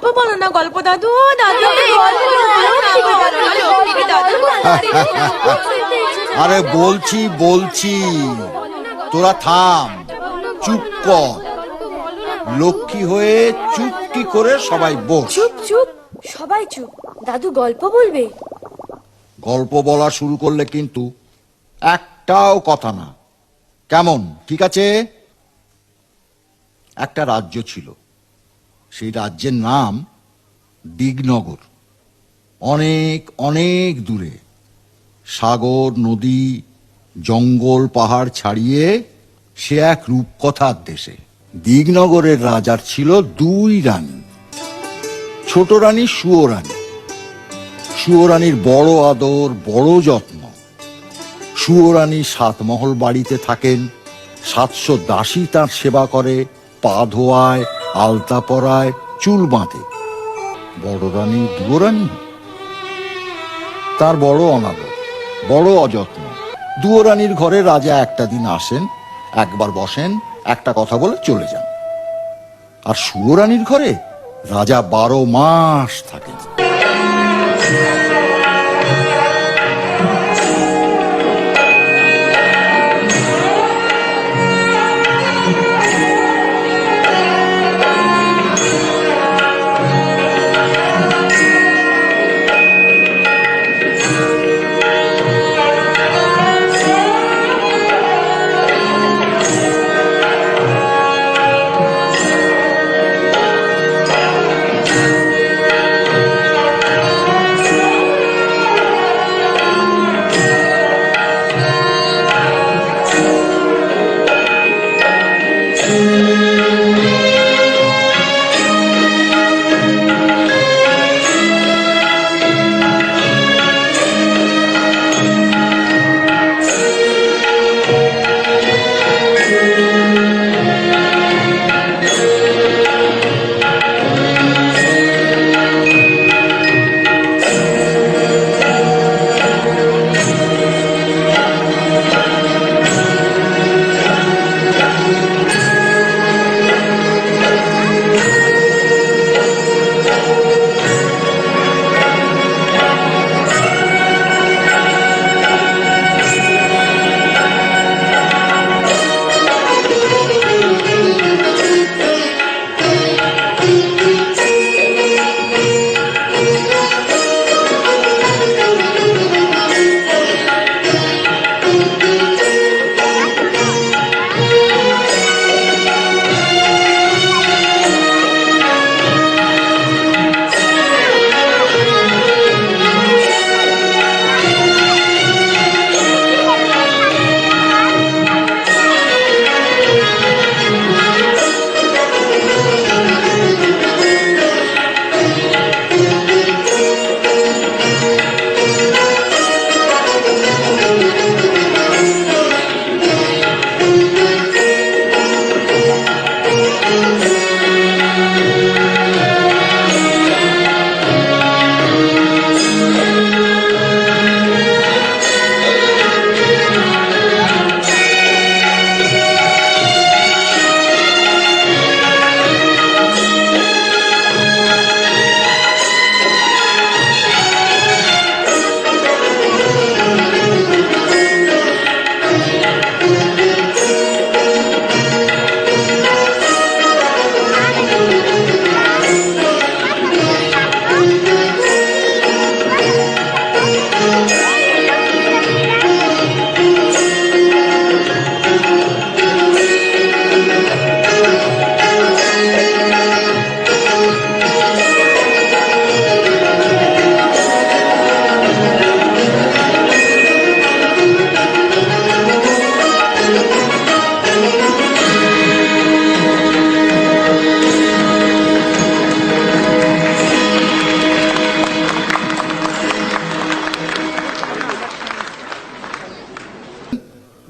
গল্প বলো না, গল্প দাদু। দাদু আরে বলছি বলছি, তোরা থাম, চুপ কর। লক্ষ্মী হয়ে চুপটি করে সবাই বস। চুপ চুপ, সবাই চুপ। দাদু গল্প বলবে। গল্প বলা শুরু করলে কিন্তু একটাও কথা না, কেমন? ঠিক আছে? একটা রাজ্য ছিল, সেই রাজ্যের নাম দিগনগর। অনেক অনেক দূরে, সাগর নদী জঙ্গল পাহাড় ছাড়িয়ে সে এক রূপকথার দেশে। দিগনগরের রাজার ছিল দুই রানী, ছোট রানী সুয়োরানী। সুয়োরানীর বড় আদর, বড় যত্ন। সুয়োরানী 7 মহল বাড়িতে থাকেন, 700 দাসী তার সেবা করে, পা ধোয়ায়, আলতা পরায়, চুল বাঁধে। বড় রানী দুয়োরানী, তার বড় অনাদর, বড় অযত্ন। দুয়োরানীর ঘরে রাজা একটা দিন আসেন, একবার বসেন, একটা কথা বলে চলে যান। আর সুয়োরানীর ঘরে রাজা 12 মাস থাকেন।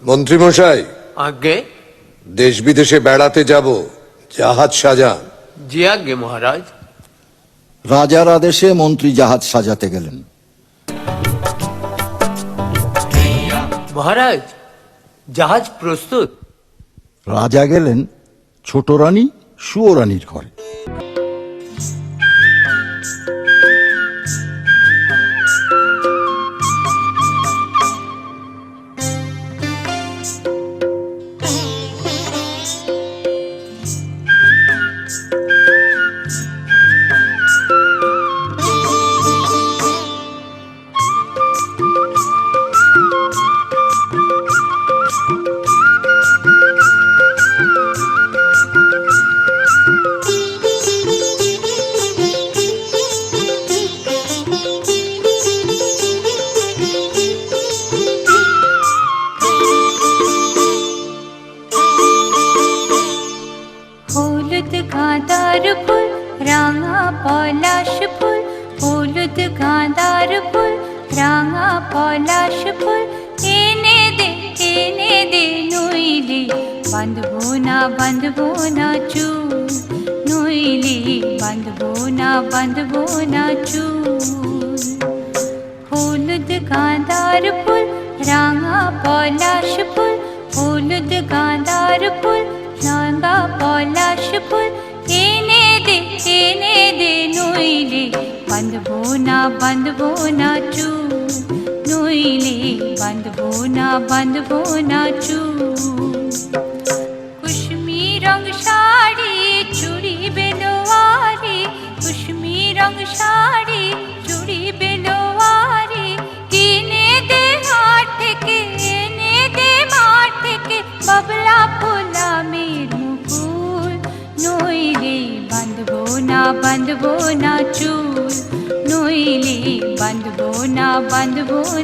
মন্ত্রী মশাই, আজ্ঞে। দেশ বিদেশে বেড়াতে যাব, জাহাজ সাজান। জি আজ্ঞে মহারাজ। রাজার আদেশে মন্ত্রী জাহাজ সাজাতে গেলেন। মহারাজ, জাহাজ প্রস্তুত। রাজা গেলেন ছোট রানী সুয়োরানীর ঘরে। বাঁধবো না চুল, নইলে বাঁধবো না চুল। হলুদ গাঁদার ফুল, রাঙা পলাশ ফুল, হলুদ গাঁদার ফুল, রাঙা পলাশ ফুল, এনে দে নইলে বাঁধবো না চুল, নইলে বাঁধবো না চুল। কুসুমি রং শাড়ি চুড়ি বেলোয়ারি, কুসুমি রং শাড়ি চুড়ি বেলোয়ারি, কিনে দে হাট থেকে, এনে দে মাঠ থেকে, বাবলা ফুলামের মুকুল, নইলে বাঁধবো না চুল, নইলে বাঁধবো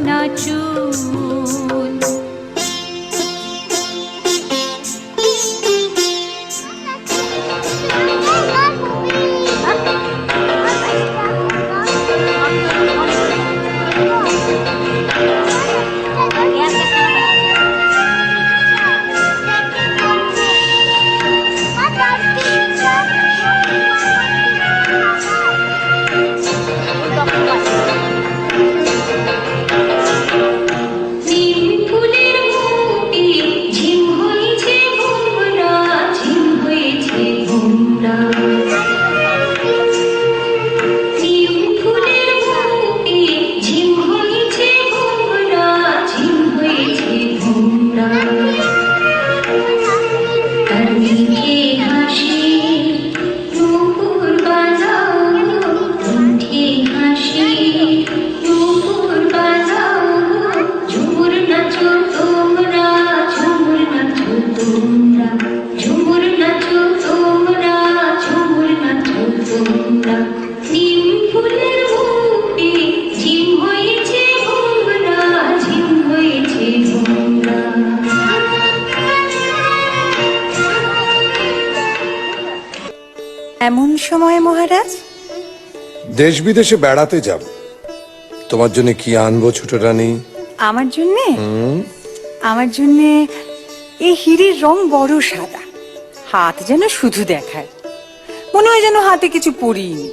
না চুল। এমন সময় মহারাজ, দেশ বিদেশে বেড়াতে যাব, তোমার জন্য কি আনবো ছোট রানী? আমার জন্যে এই হিরের রং বড় সাদা, হাত যেন শুধু দেখায়, মনে হয় যেন হাতে কিছু পরিনি।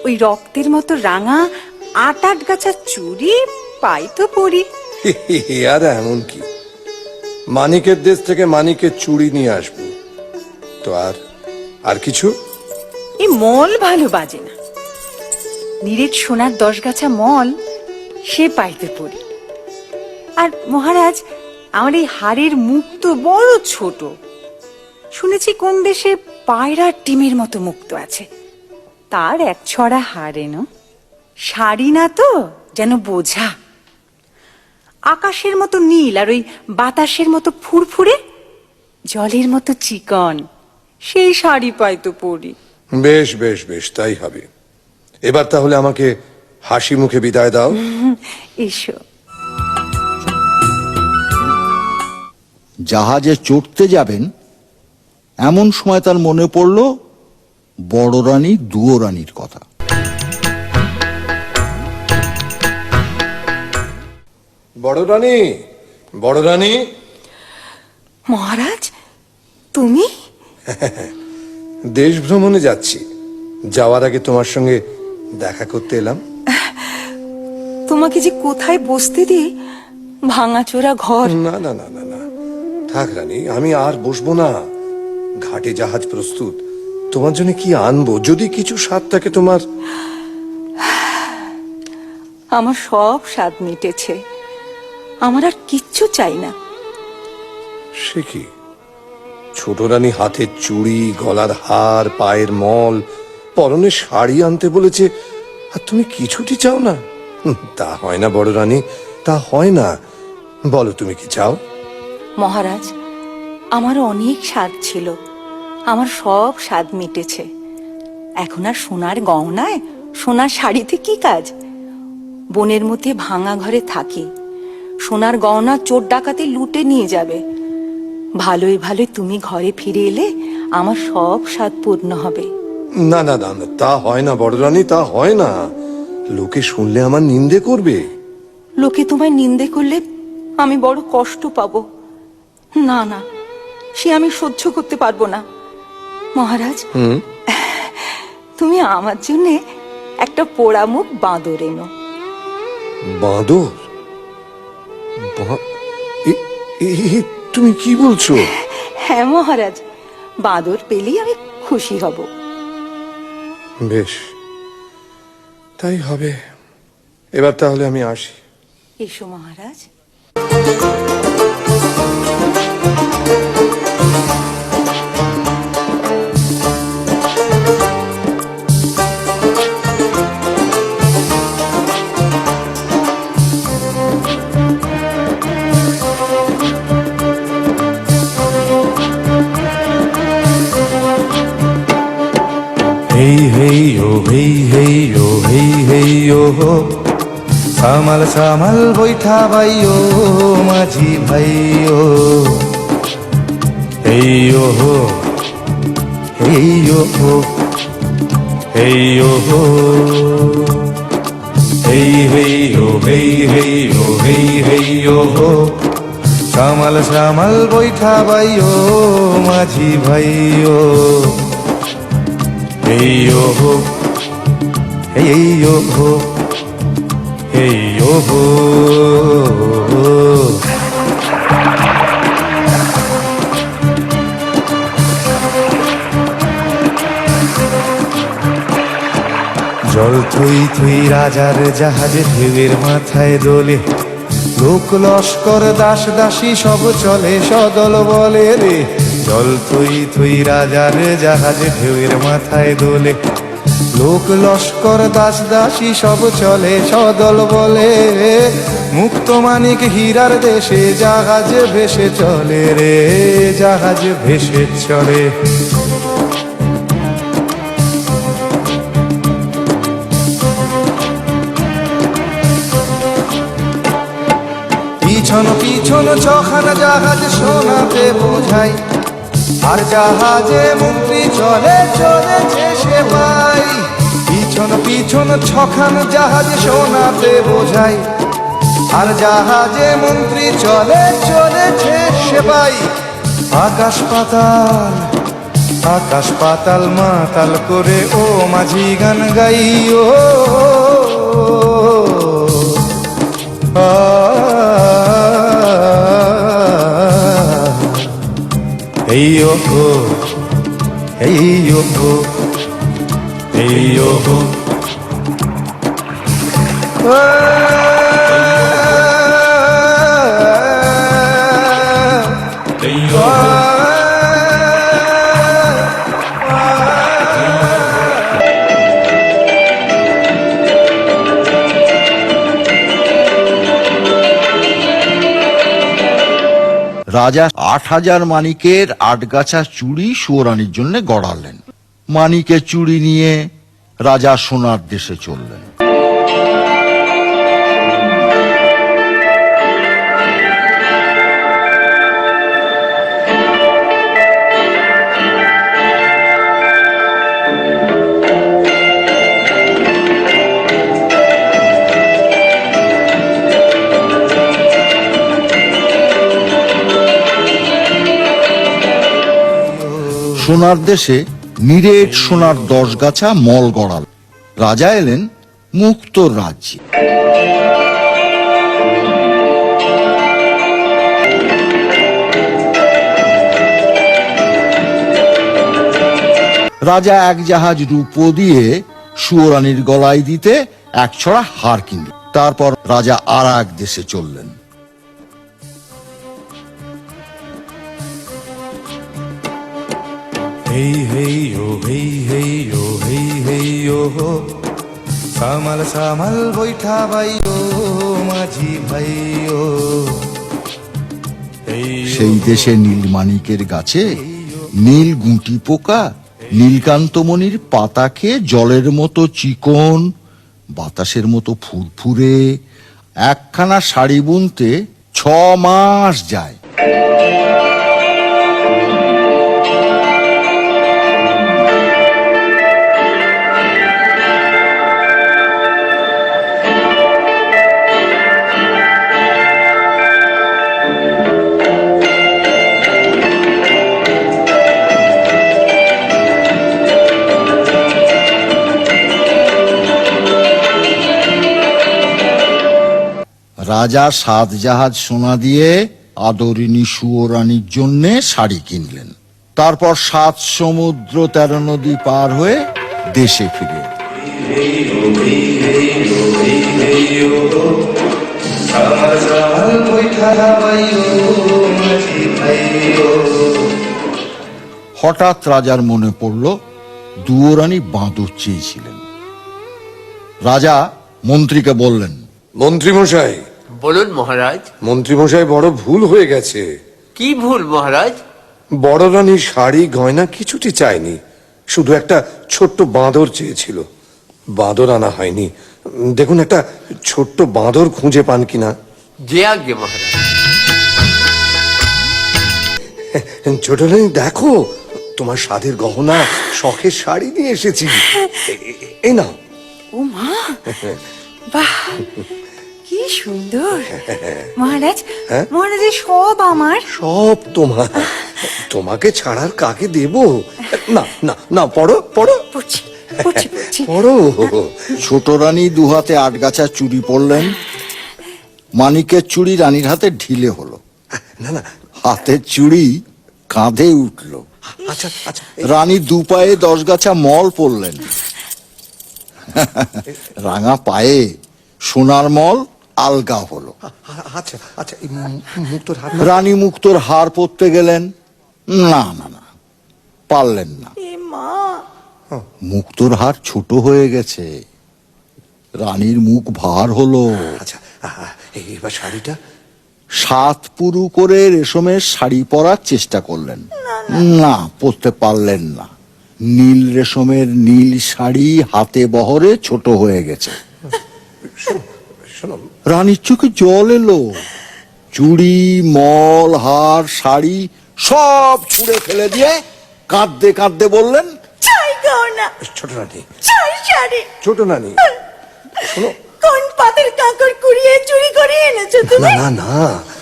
ওই রক্তের মতো রাঙা ৮ গাছা চুড়ি পাই তো পরি। আর এমন কি, মানিকের দেশ থেকে মানিকের চুড়ি নিয়ে আসবো তো। আর কিছু? এই মল ভালো বাজে না, নিরেট সোনার 10 গাছা মল সে পাইতে পড়ি। আর মহারাজ, আমার এই হাড়ের মুখ তো বড় ছোট, শুনেছি কোন দেশে পায়রার ডিমের মতো মুক্ত আছে, তার এক ছড়া হাড় এনো, শাড়ি না তো যেন বোঝা, আকাশের মতো নীল আর ওই বাতাসের মতো ফুরফুরে, জলের মতো চিকন, সেই শাড়ি পাইতো পরি। বেশ বেশ বেশ, তাই হবে। এবার তাহলে আমাকে হাসি মুখে বিদায় দাও। এসো। জাহাজে চড়তে যাবেন এমন সময় তার মনে পড়ল বড় রানী দুয়োরানীর কথা। বড় রানী। মহারাজ, তুমি? দেশ ভ্রমণে যাচ্ছি, যাওয়ার আগে তোমার সঙ্গে দেখা করতে এলাম। তোমাকে যে কোথায় বসতে দিই, ভাঙাচোরা ঘর। না না না না না, থাক রানী, আমি আর বসবো না। ঘাটে জাহাজ প্রস্তুত, তোমার জন্য কি আনবো, যদি কিছু স্বাদ থাকে তোমার। আমার সব স্বাদ মিটেছে, আমার আর কিচ্ছু চাই না। সে কি, ছোট রানী হাতের চুড়ি, গলার হার, পায়ের মল, পরনে শাড়ি আনতে বলেছে, আর তুমি কিছুটি চাও না? তা হয় না বড় রানী, তা হয় না। বলো তুমি কি চাও? মহারাজ, আমার অনেক স্বাদ ছিল, আমার সব স্বাদ মিটেছে। এখন আর সোনার গহনায়, সোনার শাড়িতে কি কাজ? বনের মধ্যে ভাঙা ঘরে থাকি, সোনার গহনা চোর ডাকাতে লুটে নিয়ে যাবে। ভালোই ভালোই তুমি ঘরে ফিরে এলে আমার সব স্বাদ পূর্ণ হবে। না না না, তা হয় না বড় রানী, তা হয় না। লোকে শুনলে আমার নিন্দে করবে। লোকে তোমায় নিন্দে করলে আমি বড় কষ্ট পাবো। না না, সে আমি সহ্য করতে পারবো না। মহারাজ, তুমি আমার জন্য একটা পোড়া মুখ বাঁদর এনো। বাঁদর? তুমি কি বলছো? হ্যাঁ মহারাজ, বাঁদর পেলেই আমি খুশি হব। বেশ, তাই হবে। এবার তাহলে আমি আসি। এসো মহারাজ। Hey hey yo, hey hey yo, hey hey yo ho. সামাল সামাল বৈঠা ভাইও মাঝি ভাইও। Hey yo ho, hey yo ho, hey yo ho. Hey hey yo, hey hey yo, hey hey yo ho. সামাল সামাল বৈঠা ভাইও মাঝি ভাইও। Hey yo ho, hey yo ho, hey yo ho. জল থুই থুই রাজার জাহাজে ঢেউয়ের মাথায় দোলে। লোক লস্কর দাস দাসী সব চলে সদল বলে রে। জল থুই থুই রাজার জাহাজে ঢেউয়ের মাথায় দোলে। লোক লস্কর দাস দাসী সব চলে সদল বলে। মুক্ত মানিক হীরার দেশে জাহাজ ভেসে চলে রে, জাহাজ ভেসে চলে। পিছন পিছন ছখানা জাহাজ সোনাতে বোঝাই। আর জাহাজে মন্ত্রী চলে চলেছে সেপাই। পিছন পিছন ছখানা জাহাজ সোনাতে বোঝাই। আর জাহাজে মন্ত্রী চলে চলেছে সেপাই। আকাশ পাতাল, আকাশ পাতাল মাতাল করে ও মাঝি গান গাইও। Hey yo ho, hey yo ho, hey yo ho. Hey yo ho. রাজা ৮,০০০ মানিকের ৮ চুড়ি সুয়োরানীর জন্য গড়ালেন। মানিকের চুড়ি নিয়ে রাজা সোনার দেশে চললেন। সোনার দেশে নিরেট সোনার ১০ মল গড়াল। রাজা এলেন মুক্তর রাজ্যে। রাজা এক জাহাজ রূপো দিয়ে সুয়োরানীর গলায় দিতে এক ছড়া হার কিনলেন। তারপর রাজা আর এক দেশে চললেন। Hey hey yo, hey hey yo, hey hey yo ho. সামাল সামাল বৈঠা ভাইও মাঝি ভাইও। সেই দেশে নীলমাণিকের গাছে নীল গুঁটি পোকা নীলকান্তমণির পাতা খেয়ে জলের মতো চিকন, বাতাসের মতো ফুরফুরে একখানা শাড়ি বুনতে ৬ মাস যায়। রাজা 7 জাহাজ সোনা দিয়ে আদরিনী সুয়োরানীর জন্য শাড়ি কিনলেন। তারপর 7 সমুদ্র 13 নদী পার হয়ে দেশে ফিরে এলেন। হঠাৎ রাজার মনে পড়ল দুয়োরানী বাঁদর চেয়েছিলেন। রাজা মন্ত্রীকে বললেন, মন্ত্রীমশাই, বলুন মহারাজ। মন্ত্রীমশাই, বড় ভুল হয়ে গেছে। কি ভুল মহারাজ? বড় রানীর শাড়ি গয়না কিছুটি চায়নি, শুধু একটা ছোট্ট বাঁদর চেয়েছিল। বাঁদর আনা হয়নি। দেখুন, একটা ছোট্ট বাঁদর খুঁজে পান কিনা। যে আজ্ঞে মহারাজ। ছোট রানী, দেখো, তোমার স্বাদের গহনা, শখের শাড়ি নিয়ে এসেছি। এই নাও। ও মা, বাহ, কি সুন্দর! মহারাজ, মহারাজের সব আমার। সব তোমার। তোমাকে ছাড়ার কাকে দেব? না না না, পড়ো পড়ো পড়ছি, পড়ছি, পড়ছি। পড়ো। ছোট রানী 2 হাতে 8 গাছা চুড়ি পরলেন। মানিকের চুড়ি রানীর হাতে ঢিলে হলো, না না, হাতের চুড়ি কাঁধে উঠল। আচ্ছা আচ্ছা, রানী 2 পায়ে 10 গাছা মল পরলেন। রাঙা পায়ে সোনার মল আলগা হলো। আচ্ছা আচ্ছা, এই মুক্তোর হাত। রানী মুক্তোর হার পরতে গেলেন। না না না, পারলেন না। এ মা, মুক্তোর হার ছোট হয়ে গেছে। রানীর মুখ ভার হলো। আচ্ছা, এবার শাড়িটা। 7 পুরু করে রেশমের শাড়ি পরার চেষ্টা করলেন। না, পরতে পারলেন না। নীল রেশমের নীল শাড়ি হাতে বহরে ছোট হয়ে গেছে। শোনো, রানীর চোখে জল এলো। চুড়ি, মল, হার, শাড়ি সব ছুঁড়ে ফেলে দিয়ে কাঁদতে কাঁদতে বললেন, চাই গহনা, ছোট রানী, চাই শাড়ি। ছোট রানী, শোনো। কোন পাতের কাঁকড় কুড়িয়ে চুরি করে এনেছো তুমি? না না না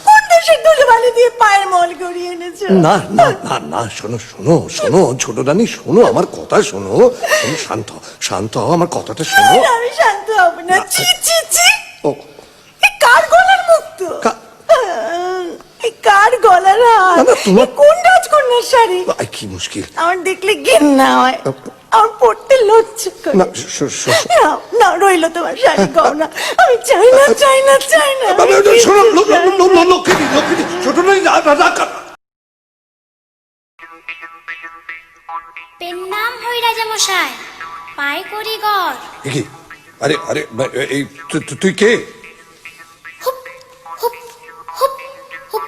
কোন দেশের ধুলোবালি দিয়ে পায়ের মল করিয়ে এনেছো? না না না না, শোনো শোনো শোনো, ছোট রানী, শোনো, আমার কথা শোনো। শোনো, শান্ত শান্ত হও, আমার কথাটা শোনো। না, আমি শান্ত হব না। ছি ছি ছি, ও, এ কার গলার মুক্ত? এই কার গলার হার? না, না, তোমার- এ কোন রাজকন্যার শাড়ি? আই, কি মুশকিল। আমার দেখলে ঘেন্না হয়, আমার পড়তে লজ্জা করে। না, না না, রইলো তোমার শাড়ি গহনা। আমি চাই না, চাই না, চাই না। আমি শোনো, কিচ্ছু চাই না। লক্ষ্মী, ছোট রানী, পেন নাম হই রাজা মশাই, পায় করি গড়। কি? আরে আরে, এই তুই কে? হুপ হুপ হুপ হুপ,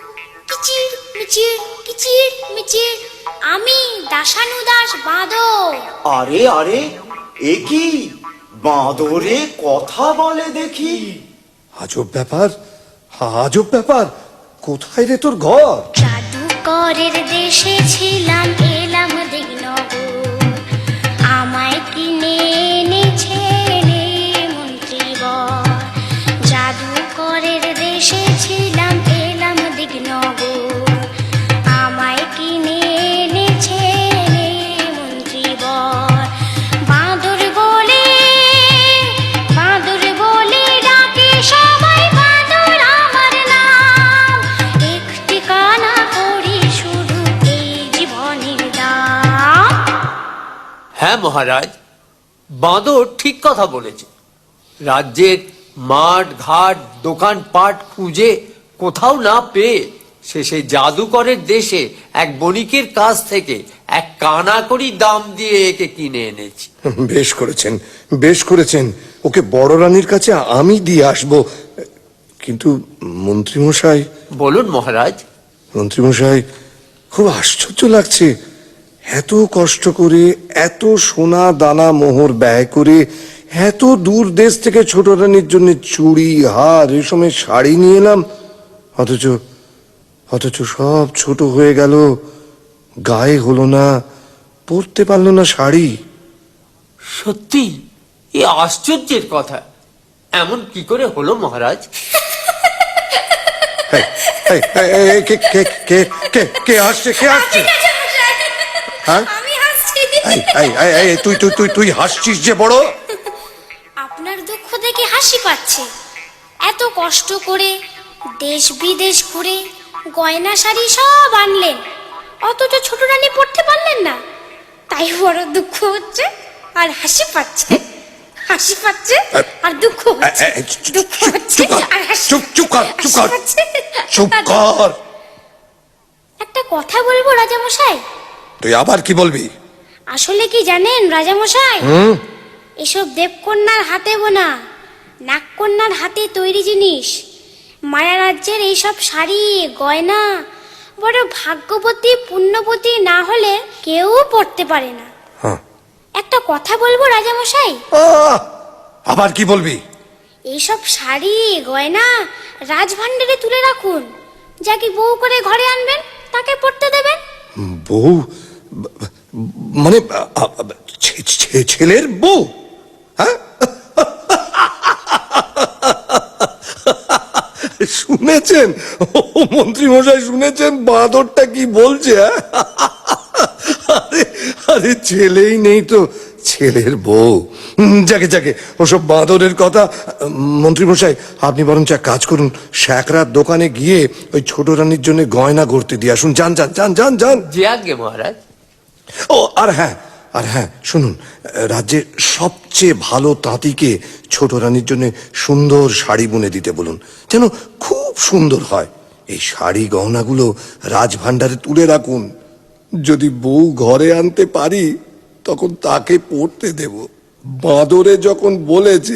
কিচির মিচির, কিচির মিচির, আমি দাসানুদাস বাঁদর। আরে আরে, এ কি বাঁদরে কথা বলে দেখি? আজব ব্যাপার, আজব ব্যাপার। কোথায় রে তোর ঘর? জাদুকরের দেশে ছিলাম, এলাম দিগনগর, আমায় কিনে এনেছে রে মন্ত্রীবর। জাদুকরের দেশে ছিলাম, এলাম দিগনগর, আমায় কিনে এনেছে রে মন্ত্রীবর। বাঁদর বলে, বাঁদর বলে ডাকে সবাই, বাঁদর আমার নাম। একটি কানা করি শুধু এই জীবনের দাম। হ্যাঁ মহারাজ, বাঁদর ঠিক কথা বলেছে। রাজ্যের মাঠ ঘাট দোকানপাট খুঁজে কোথাও না পেয়ে শেষে জাদুকরের দেশে এক বণিকের কাছ থেকে এক কানা করি দাম দিয়ে একে কিনে এনেছি। বেশ করেছেন, বেশ করেছেন। ওকে বড় রানীর কাছে আমি দিয়ে আসবো। কিন্তু মন্ত্রীমশাই, বলুন মহারাজ। মন্ত্রীমশাই, খুব আশ্চর্য লাগছে। এত কষ্ট করে, এত সোনা দানা মোহর ব্যয় করে, এত দূর দেশ থেকে ছোট রানীর জন্য চুড়ি, হার, রেশমের শাড়ি নিয়ে এলাম, অথচ অথচ সব ছোট হয়ে গেল, গায়ে হলো না, পরতে পারলো না শাড়ি। সত্যি এ আশ্চর্যের কথা। এমন কি করে হলো মহারাজ? এই, এই, এই, এই, কে কে কে কে কে হাসছে? কে হাসছে? হ্যাঁ? আমি হাসছি। এই, এই, এই, এই, তুই তুই তুই তুই হাসছিস যে বড়? আপনার দুঃখ দেখে হাসি পাচ্ছে। এত কষ্ট করে দেশ বিদেশ ঘুরে গয়না শাড়ি সব আনলেন, অথচ ছোট রানী পড়তে পারলেন না। তাই বড় দুঃখ হচ্ছে আর হাসি পাচ্ছে, হাসি পাচ্ছে আর দুঃখ হচ্ছে, দুঃখ হচ্ছে আর হাসি পাচ্ছে। চুপ কর। একটা কথা বলবো রাজামশাই? তুই আবার কি বলবি? আসলে কি জানেন রাজামশাই, এসব দেবকন্যার হাতে বোনা, নাগকন্যার হাতে তৈরি জিনিস, মায়া রাজ্যের এইসব শাড়ি গয়না বড় ভাগ্যবতী পুণ্যবতী না হলে কেউ পড়তে পারে না। একটা কথা বলবো রাজামশাই? আবার কি বলবি? এইসব শাড়ি গয়না রাজভাণ্ডারে তুলে রাখুন, যাকে বউ করে ঘরে আনবেন তাকে পড়তে দেবেন। বউ মানে ছেলের বউ? হ্যাঁ, শুনেছেন মন্ত্রী মশাই, শুনেছেন বাঁদরটা কি বলছে? আরে আরে ছেলেই নেই তো ছেলের বউ। যাকে যাকে ওসব বাঁদরের কথা। মন্ত্রী মশাই, আপনি বরঞ্চ এক কাজ করুন, শ্যাকরার দোকানে গিয়ে ওই ছোট রানীর জন্য গয়না গড়তে দিয়ে আসুন। যান যান যান যান যান। যে আজ্ঞে মহারাজ। ও আর হ্যাঁ শুনুন, রাজ্যের সবচেয়ে ভালো তাঁতিকে ছোট রানীর জন্য সুন্দর শাড়ি বুনে দিতে বলুন, যেন খুব সুন্দর হয়। এই শাড়ি গহনাগুলো রাজভাণ্ডারে তুলে রাখুন। যদি বউ ঘরে আনতে পারি তখন তাকে পড়তে দেব। বাঁদরে যখন বলেছে।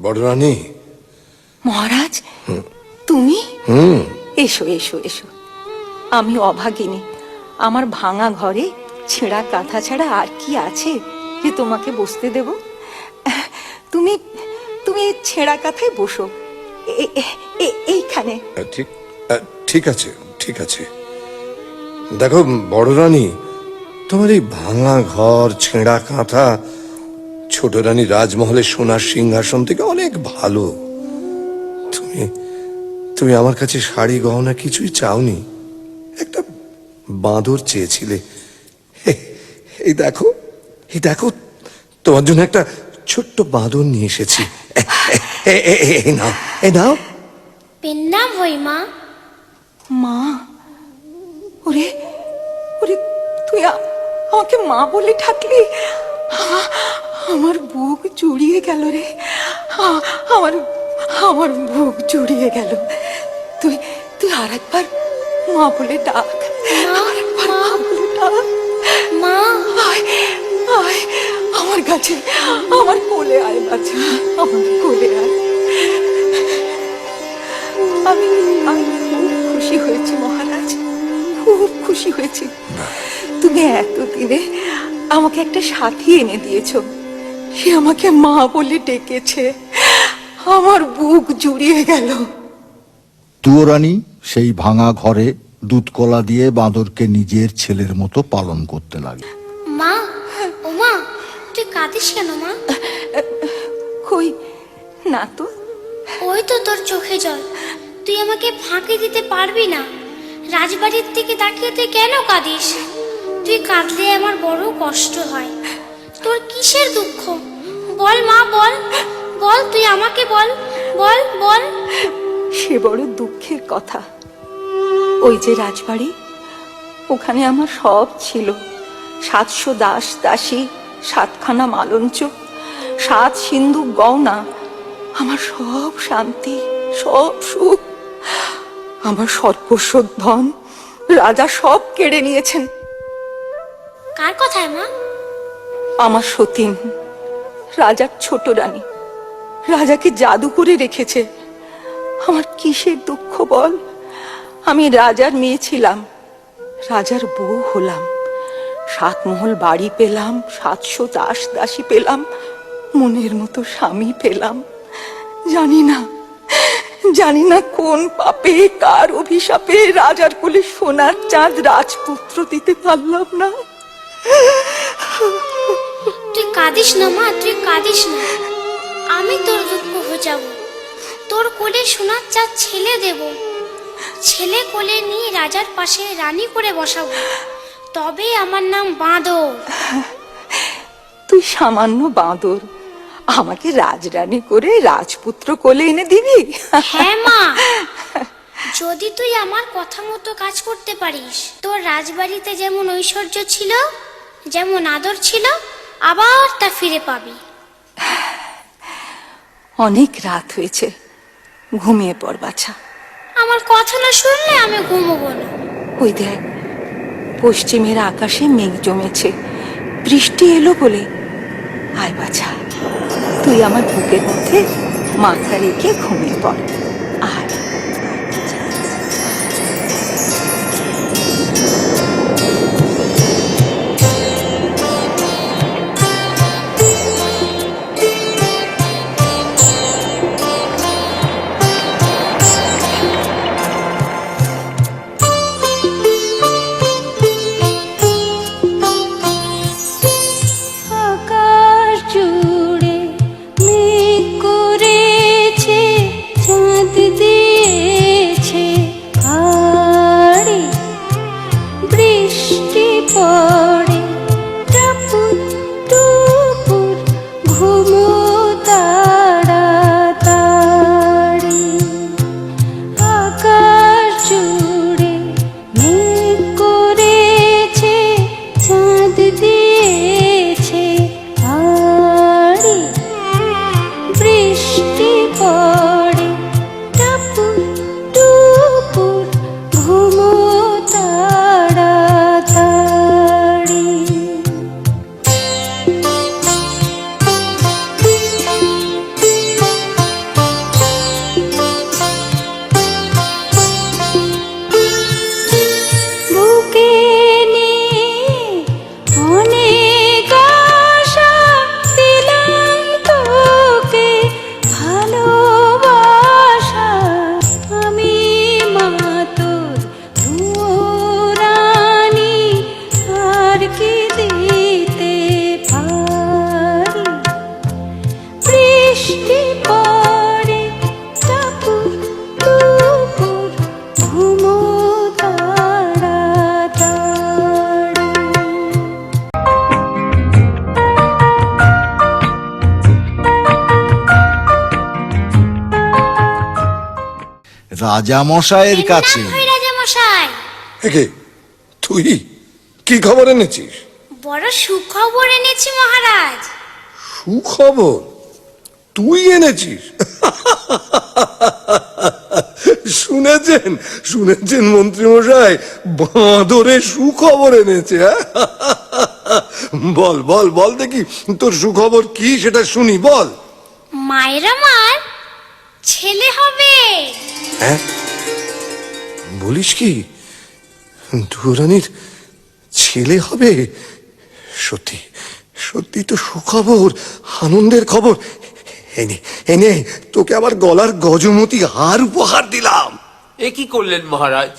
বড় রানী। মহারাজ, তুমি? এসো এসো এসো। আমি অভাগিনী, আমার ভাঙা ঘরে ছেঁড়া কাঁথা ছাড়া আর কি আছে যে তোমাকে বসতে দেব? তুমি তুমি ছেঁড়া কাঁথায় বসো, এইখানে। ঠিক আছে ঠিক আছে। দেখো বড় রানী, তোমার এই ভাঙা ঘর ছেঁড়া কাঁথা ছোট রানী রাজমহলের সোনার সিংহাসন থেকে অনেক ভালো। তুমি আমার কাছে শাড়ি গহনা কিছুই চাওনি, একটা বাঁদর চেয়েছিলে। এই দেখো তোমার জন্য একটা ছোট্ট বাঁদর নিয়ে এসেছি। এই নাও। পেন নাম হই মা। মা? ওরে ওরে, তুই আমাকে মা বলে ডাকলি? আমার বুক জুড়িয়ে গেল রে, আমার বুক জুড়িয়ে গেল। তুই তুই আরেকবার মা বলে ডাক, আরেকবার মা বলে ডাক। মা, আয় আয় আমার কাছে, আমার কোলে আয় বাছা, আমার কোলে আয়। আমি খুব খুশি হয়েছি মহারাজ, খুব খুশি হয়েছি। তুমি এতদিনে আমাকে একটা সাথী এনে দিয়েছো, সে আমাকে মা বলে ডেকেছে, আমার বুক জুড়িয়ে গেল। তুয়োরানী সেই ভাঙা ঘরে দুধ কলা দিয়ে বাঁদরকে নিজের ছেলের মতো পালন করতে লাগে। মা, ও মা, তুই কাঁদিস কেন মা? কই না তো। ওই তো তোর চোখে জল, তুই আমাকে ফাঁকি দিতে পারবি না। রাজবাড়ির দিকে তাকিয়ে তুই কেন কাঁদিস? তুই কাঁদলে আমার বড় কষ্ট হয়। তোর কিসের দুঃখ বল মা, বল বল, তুই আমাকে বল, বল বল। সে বড় দুঃখের কথা। ওই যে রাজবাড়ি, ওখানে আমার সব ছিল, 700 দাস দাসী, 7খানা মালঞ্চ, 7 সিন্ধুক গয়না, আমার সব শান্তি, সব সুখ। আমার সর্বস্ব ধন রাজা সব কেড়ে নিয়েছেন। কার কথায় মা? আমার সতীন, রাজার ছোট রানী, রাজাকে জাদু করে রেখেছে। আমার কিসের দুঃখ বল? আমি রাজার মেয়ে ছিলাম, রাজার বউ হলাম, 7 মহল বাড়ি পেলাম, 700 দাস দাসী পেলাম, মনের মতো স্বামী পেলাম। জানি না কোন পাপে, কার অভিশাপে রাজার কোলে সোনার চাঁদ রাজপুত্র দিতে পারলাম না। তুই কাঁদিস না মা, তুই কাঁদিস না। আমি তোর দুঃখ ঘোচাবো। তোর কোলে সোনার চাঁদ ছেলে দেব, ছেলে কোলে নিয়ে রাজার পাশে রানী করে বসাবো, তবে আমার নাম বাঁদর। তুই সামান্য বাঁদর, আমাকে রাজরানী করে রাজপুত্র কোলে এনে দিবি? হ্যাঁ মা, যদি তুই আমার কথা মতো কাজ করতে পারিস, তোর রাজবাড়িতে যেমন ঐশ্বর্য ছিল, যেমন আদর ছিল, আবার তা ফিরে পাবি। অনেক রাত হয়েছে, ঘুমিয়ে পড় বাছা। আমার কথা না শুনলে আমি ঘুমোবো না। ওই দেখ, পশ্চিমের আকাশে মেঘ জমেছে, বৃষ্টি এলো বলে। আয় বাছা, তুই আমার বুকের মধ্যে মাথা রেখে ঘুমিয়ে পড়। আয়। আকাশ জুড়ে মেঘ করেছে, চাঁদ দিয়েছে হাড়ি, বৃষ্টি পড়ে টাপুর টুপুর, ঘুমো তাড়াতাড়ি। আকাশ জুড়ে মেঘ করেছে, চাঁদ দিয়েছে হাড়ি, বৃষ্টি পড়ে টাপুর টুপুর, ঘুমো তাড়াতাড়ি। বুকে নিয়ে অনেক আশা দিলাম তোকে ভালোবাসা, আমি মা তোর রানী, আর কি দিতে পারি? বৃষ্টি পড়ে টাপুর টুপুর, ঘুমো তাড়াতাড়ি। রাজামশাইয়ের কাছে। ওই রাজামশাই, একে তুই কি খবর এনেছিস? বড় সুখবর এনেছি মহারাজ। সুখবর তুই এনেছিস? শুনেছেন মন্ত্রী মশাই, বাঁদরের সুখবর এনেছে। বল বল বল দেখি, তোর সুখবর কি সেটা শুনি, বল। মায়ের আমার ছেলে হবে। হ্যাঁ, বলিস কি? দুরানির ছেলে হবে? সত্যি সত্যি তো সুখবর, আনন্দের খবর। এনে তোকে আবার গলার গজমতি হার উপহার দিলাম। এ কি করলেন মহারাজ?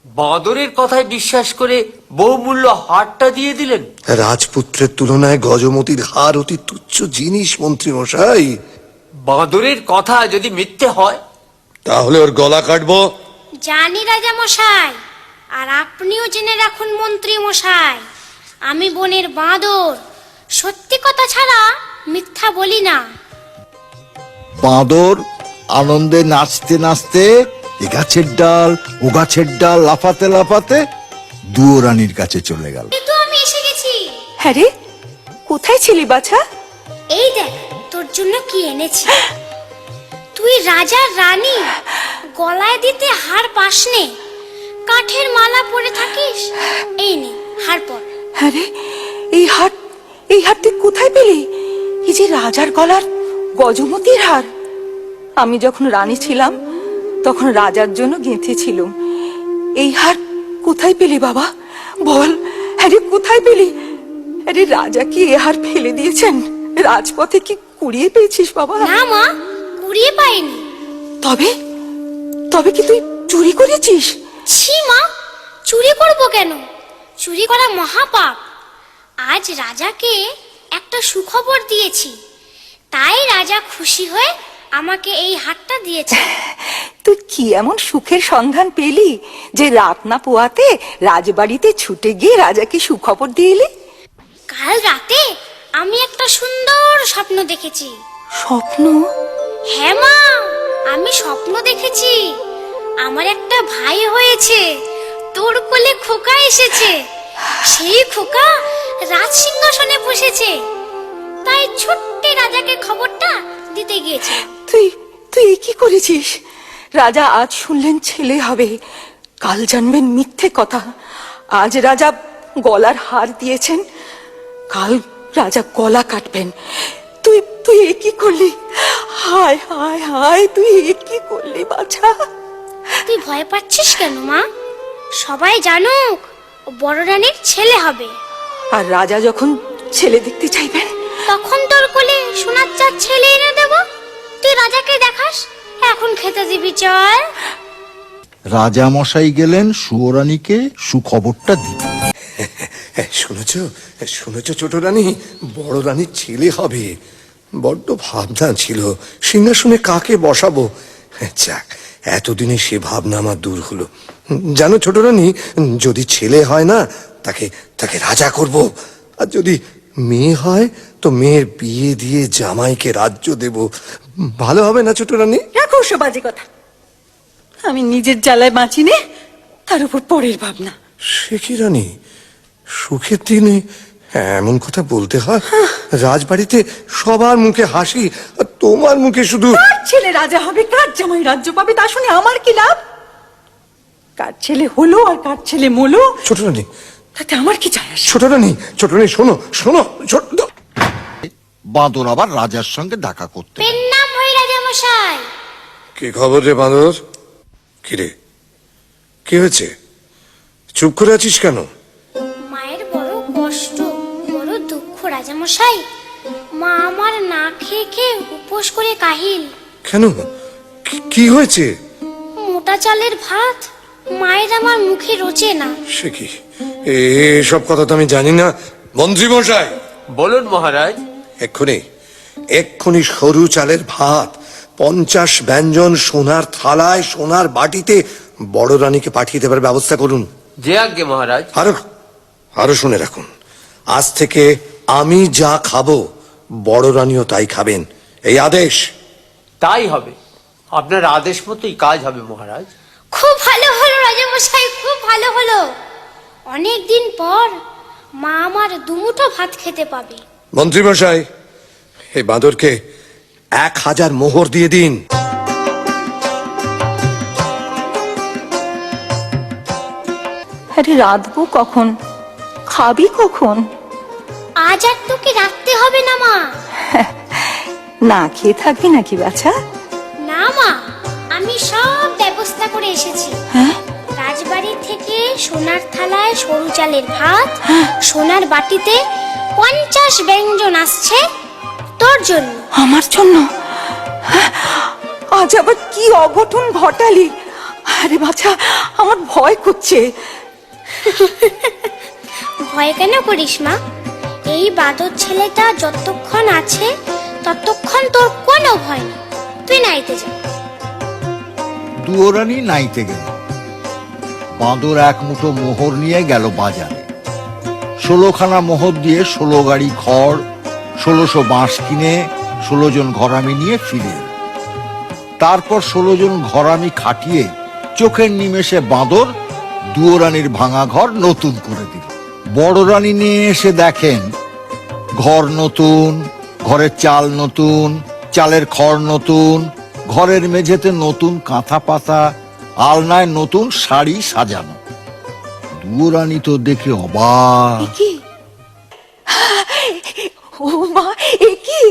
বাঁদরের কথায় বিশ্বাস করে বহুমূল্য হারটা দিয়ে দিলেন। রাজপুত্রের তুলনায় গজমতির হার অতি তুচ্ছ জিনিস মন্ত্রী মশাই। বাঁদরের কথা যদি মিথ্যে হয়, তাহলে ওর গলা কাটবো। জানি রাজামশাই, আর আপনিও জেনে রাখুন মন্ত্রী মশাই, আমি বনের বাঁদর, সত্যি কথা ছাড়া মিথ্যা বলি না। বাঁদর আনন্দে নাচতে নাচতে এ গাছের ডাল ও গাছের ডাল লাফাতে লাফাতে দুয়োরানীর কাছে চলে গেল। এই তো আমি এসে গেছি। হ্যাঁ রে, কোথায় ছিলি বাছা? এই দেখ তোর জন্য কি এনেছি। তুই রাজার রানী, গলায় দিতে হার পাসনে, কাঠের মালা পরে থাকিস। এই নে হার পর। হ্যাঁ রে, এই হার তুই কোথায় পেলি? এই যে রাজার গলার গজমতির হার। আমি যখন রানী ছিলাম তখন রাজার জন্য গেঁথেছিলাম। এই হার কোথায় পেলি বাবা? বল, হ্যাঁ রে, কোথায় পেলি? আরে রাজা কি এ হার ফেলে দিয়েছেন? রাজপথে কি কুড়িয়ে পেয়েছিস বাবা? না মা, কুড়িয়ে পাইনি। তবে তবে কি তুই চুরি করেছিস? ছি মা, চুরি করব কেন? চুরি করা মহাপাপ। আজ রাজাকে একটা সুখবর দিয়েছি, তাই রাজা খুশি হয়ে আমাকে এই হারটা দিয়েছে। তুই কি এমন সুখের সন্ধান পেলি যে রাত না পোয়াতে রাজবাড়িতে ছুটে গিয়ে রাজাকে সুখবর দিয়ে এলি? কাল রাতে আমি একটা সুন্দর স্বপ্ন দেখেছি। স্বপ্ন? হ্যাঁ মা, আমি স্বপ্ন দেখেছি আমার একটা ভাই হয়েছে, তোর কোলে খোকা এসেছে। সেই খোকা রাজ সিংহাসনে বসেছে, তাই ছোট্ট রাজাকে খবরটা দিতে গিয়েছে। তুই তুই এ কি করেছিস? রাজা আজ শুনলেন ছেলে হবে, কাল জানবেন মিথ্যে কথা। আজ রাজা গলার হার দিয়েছেন, কাল রাজা গলা কাটবেন। তুই তুই এ কি করলি? হায় হায় হায়, তুই এ কি করলি বাছা? তুই ভয় পাচ্ছিস কেন মা? সবাই জানুক ও বড় রানীর ছেলে হবে। আর রাজা যখন ছেলে দেখতে চাইবেন তখন তোর কোলে সোনার চাঁদ ছেলে এনে দেব, তুই রাজাকে দেখাস। এখন খেতে দিবি, চল। রাজা মশাই গেলেন সুয়োরানীকে সুখবরটা দিতে। শুনেছ ছোট রানী, বড় রানীর ছেলে হবে। বড্ড ভাবনা ছিল সিংহাসনে কাকে বসাবো। যাক, এতদিনে সে ভাবনা আমার দূর হলো। জানো ছোট রানী, যদি ছেলে হয় না, তাকে তাকে রাজা করব। আর যদি মেয়ে হয় তো মেয়ের বিয়ে দিয়ে জামাইকে রাজ্য দেব। ভালো হবে না ছোট রানী? রাখো ওসব বাজে কথা। আমি নিজের জ্বালায় বাঁচি নে, তার উপর পরের ভাবনা। সে কি রানী, সুখের দিনে এমন কথা বলতে হয়? রাজবাড়িতে সবার মুখে হাসি, আর তোমার মুখে শুধু। কার ছেলে রাজা হবে, কার জামাই রাজ্য পাবে, তা শুনে আমার কি লাভ? কার ছেলে হলো আর কার ছেলে মলো, ছোট রানী, তাতে আমার কি যায় আসে? ছোট রানী, শোনো শোনো। বাঁদর আবার রাজার সঙ্গে দেখা করতে গেল। পেন নাম হই রাজা মশাই। কি খবর রে বাঁদর? কি রে, কি হয়েছে? চুপ করে আছিস কেন? মায়ের বড় কষ্ট, বড় দুঃখ রাজা মশাই। মা আমার না খেয়ে খেয়ে উপোস করে কাহিল। কেন, কি হয়েছে? মোটা চালের ভাত মায়ের আমার মুখে রোচে না। সে কি, এসব কথা তো আমি জানি না। মন্ত্রী মশাই, বলুন মহারাজ। এক্ষুনি সরু চালের ভাত 50 ব্যঞ্জন সোনার থালায় সোনার বাটিতে বড় রানীকে পাঠিয়ে দেবার ব্যবস্থা করুন। যে আজ্ঞে মহারাজ। আরো শুনে রাখুন, আজ থেকে আমি যা খাবো বড় রানীও তাই খাবেন, এই আদেশ। তাই হবে, আপনার আদেশ মতোই কাজ হবে মহারাজ। খুব ভালো হলো রাজা মশাই, খুব ভালো হলো। অনেক দিন পর মা আমার দুমুঠো ভাত খেতে পাবে। মন্ত্রী মশাই, এই বাঁদরকে 1000 মোহর দিয়ে দিন। আরে রাঁধবো কখন, খাবি কখন? আজ আর তোকে রাখতে হবে না মা। না খেয়ে থাকবি নাকি বাছা? না মা, আমি সব ব্যবস্থা করে এসেছি। রাজবাড়ি থেকে সোনার থালায় সরু চালের ভাত, সোনার বাটিতে 50 ব্যঞ্জন আসছে তোর জন্য। আমার জন্য? আজ আবার কি অঘটন ঘটালি? আরে বাছা, আমার ভয় করছে। ভয় কেন করিস মা? এই বাদর ছেলেটা যতক্ষণ আছে ততক্ষণ তোর কোনো ভয় নেই। তুই নাইতে যা। দুয়োরানী নাইতে গেল। বাঁদর এক মুঠো মোহর নিয়ে গেল বাজারে। 16খানা মোহর দিয়ে 16 গাড়ি খড়, 1600 বাঁশ কিনে 16 জন ঘরামি নিয়ে ফিরে এল। তারপর 16 জন ঘরামি খাটিয়ে চোখের নিমেষে বাঁদর দুয়োরানির ভাঙা ঘর নতুন করে দিল। বড় রানী নিয়ে এসে দেখেন ঘর নতুন, ঘরের চাল নতুন, চালের খড় নতুন, ঘরের মেঝেতে নতুন কাঁথা পাতা, আলনায় নতুন শাড়ি সাজানো। দুয়োরানী তো দেখে অবাক। কি ও মা, এ কি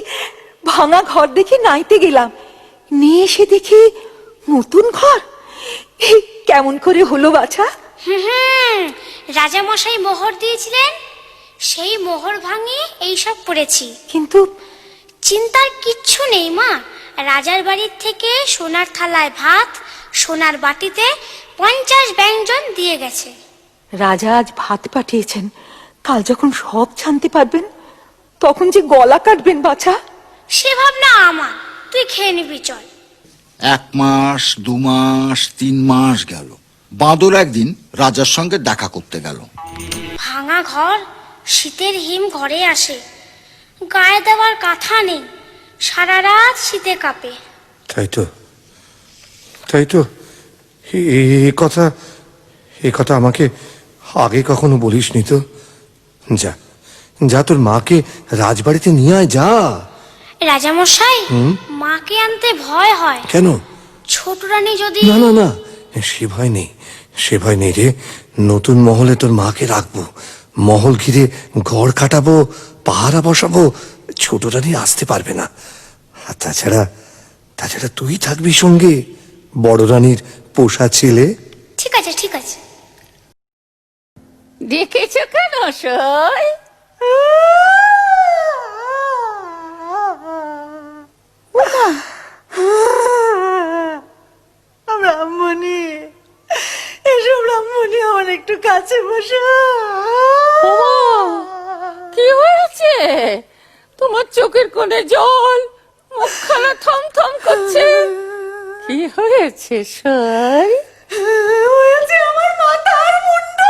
ভাঙা ঘর দেখে নাইতে গেলাম, নিয়ে এসে দেখি নতুন ঘর। এ কেমন করে হলো বাছা? রাজামশাই মোহর দিয়েছিলেন, সেই মোহর ভাঙিয়ে এইসব করেছি। কিন্তু চিন্তার কিচ্ছু নেই মা, রাজার বাড়ির থেকে সোনার থালায় ভাত, সোনার বাটিতে 50 ব্যঞ্জন দিয়ে গেছে। রাজা আজ ভাত পাঠিয়েছেন, কাল যখন সব জানতে পারবেন তখন যে গলা কাটবেন বাছা। সে ভাবনা আমার, তুই খেয়ে নিবি চল। 1 মাস, 2 মাস, 3 মাস গেল। বাঁদর একদিন রাজার সঙ্গে দেখা করতে গেল। ভাঙা ঘর, শীতের হিম ঘরে আসে, গায়ে দেওয়ার কাঁথা নেই, সারা রাত শীতে কাঁপে। তাই তো, তাই তো, এ কথা আমাকে আগে কখনো বলিসনি তো। যা যা, তোর মাকে রাজবাড়িতে নিয়ে আয়, যা। রাজামশাই, মাকে আনতে ভয় হয়। কেন? ছোট রানী যদি... না না না, সে ভয় নেই, সে ভয় নেই রে। নতুন মহলে তোর মাকে রাখবো, মহল ঘিরে গড় কাটাবো, পাহারা বসাবো, ছোট রানী আসতে পারবে না। আর তাছাড়া তুই থাকবি সঙ্গে, বড় রানীর পোষা ছেলে। ঠিক আছে, ঠিক আছে। দেখেছ কেন সই? ব্রাহ্মণী, এসব ব্রাহ্মণী, আমার একটু কাছে বসো। কি হয়েছে তোমার? চোখের কোণে জল, মুখখানা থমথম করছে। কি হয়েছে সই? হয়েছে আমার মাথার মুন্ড,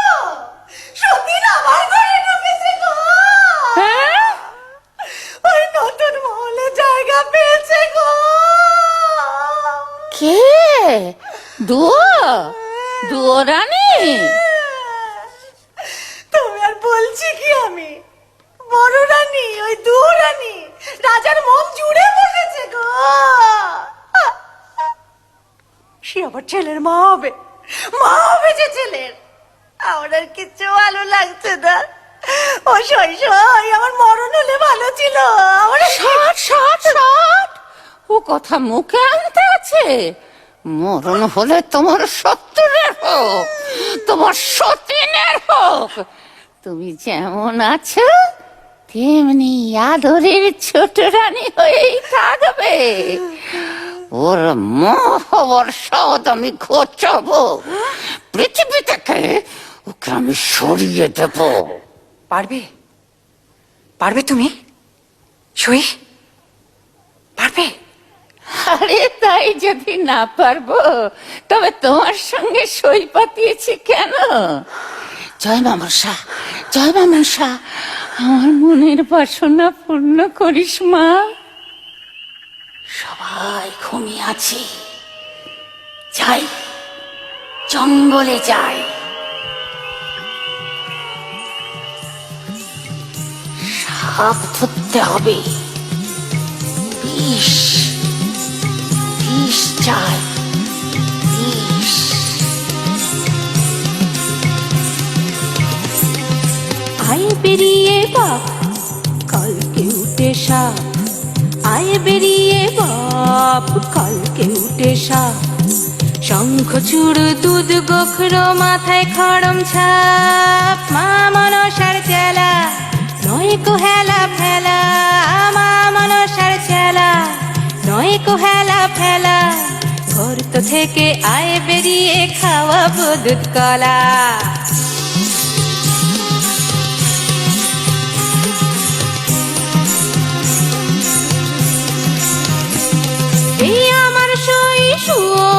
সতীন আমার ঘরে ঢুকেছে গো। হ্যাঁ? ওই নতুন মহলে জায়গা পেয়েছে গো। কে? দুয়ো রানী? তুমি আর বলছি কি আমি? বড় রানী, ওই দুরানী রাজার মুখ জুড়ে বসেছে গো। সে আবার ছেলের মা হবে, মা হবে যে ছেলের। আমার আর কিচ্ছু ভালো লাগছে না। ও সই সই, আমার মরণ হলে ভালো ছিল। আমার ষাট ও কথা মুখে আনতে আছে? মরণ হলে তোমার শত্রুরের হোক, তোমার সতীনের হোক, তুমি যেমন আছো তেমনি আদরের ছোট রানী হয়েই থাকবে। ওর মোহর সদ আমি ঘোচাবো, পৃথিবী থেকে ওকে আমি সরিয়ে দেব। পারবে? পারবে তুমি সই? পারবে? আরে তাই যদি না পারবো তবে তোমার সঙ্গে সই পাতিয়েছি কেন? জয় মামসা, জয় মামসা, আমার মনের বাসনা পূর্ণ করিস মা। সবাই ঘুমিয়ে আছি, যাই জঙ্গলে যাই। সাপ ধরতে হবে, বিষ বিষ চাই, বিষ। আয় বেরিয়ে বাপ, কালকে উঠে সাপ। আয় বেরিয়ে বাপ, কালকে উঠে সাপ। শঙ্খ চূড় দুধ গোখর, মাথায় খড়ম ছাপ। মা মনসার চেলা, নয় কো হেলা ফেলা। মা মনসার চেলা, নয় কো হেলা ফেলা। ঘর তো থেকে আয় বেরিয়ে খাওয়াবো দুধ কলা। এই আমার সই শুয়ো,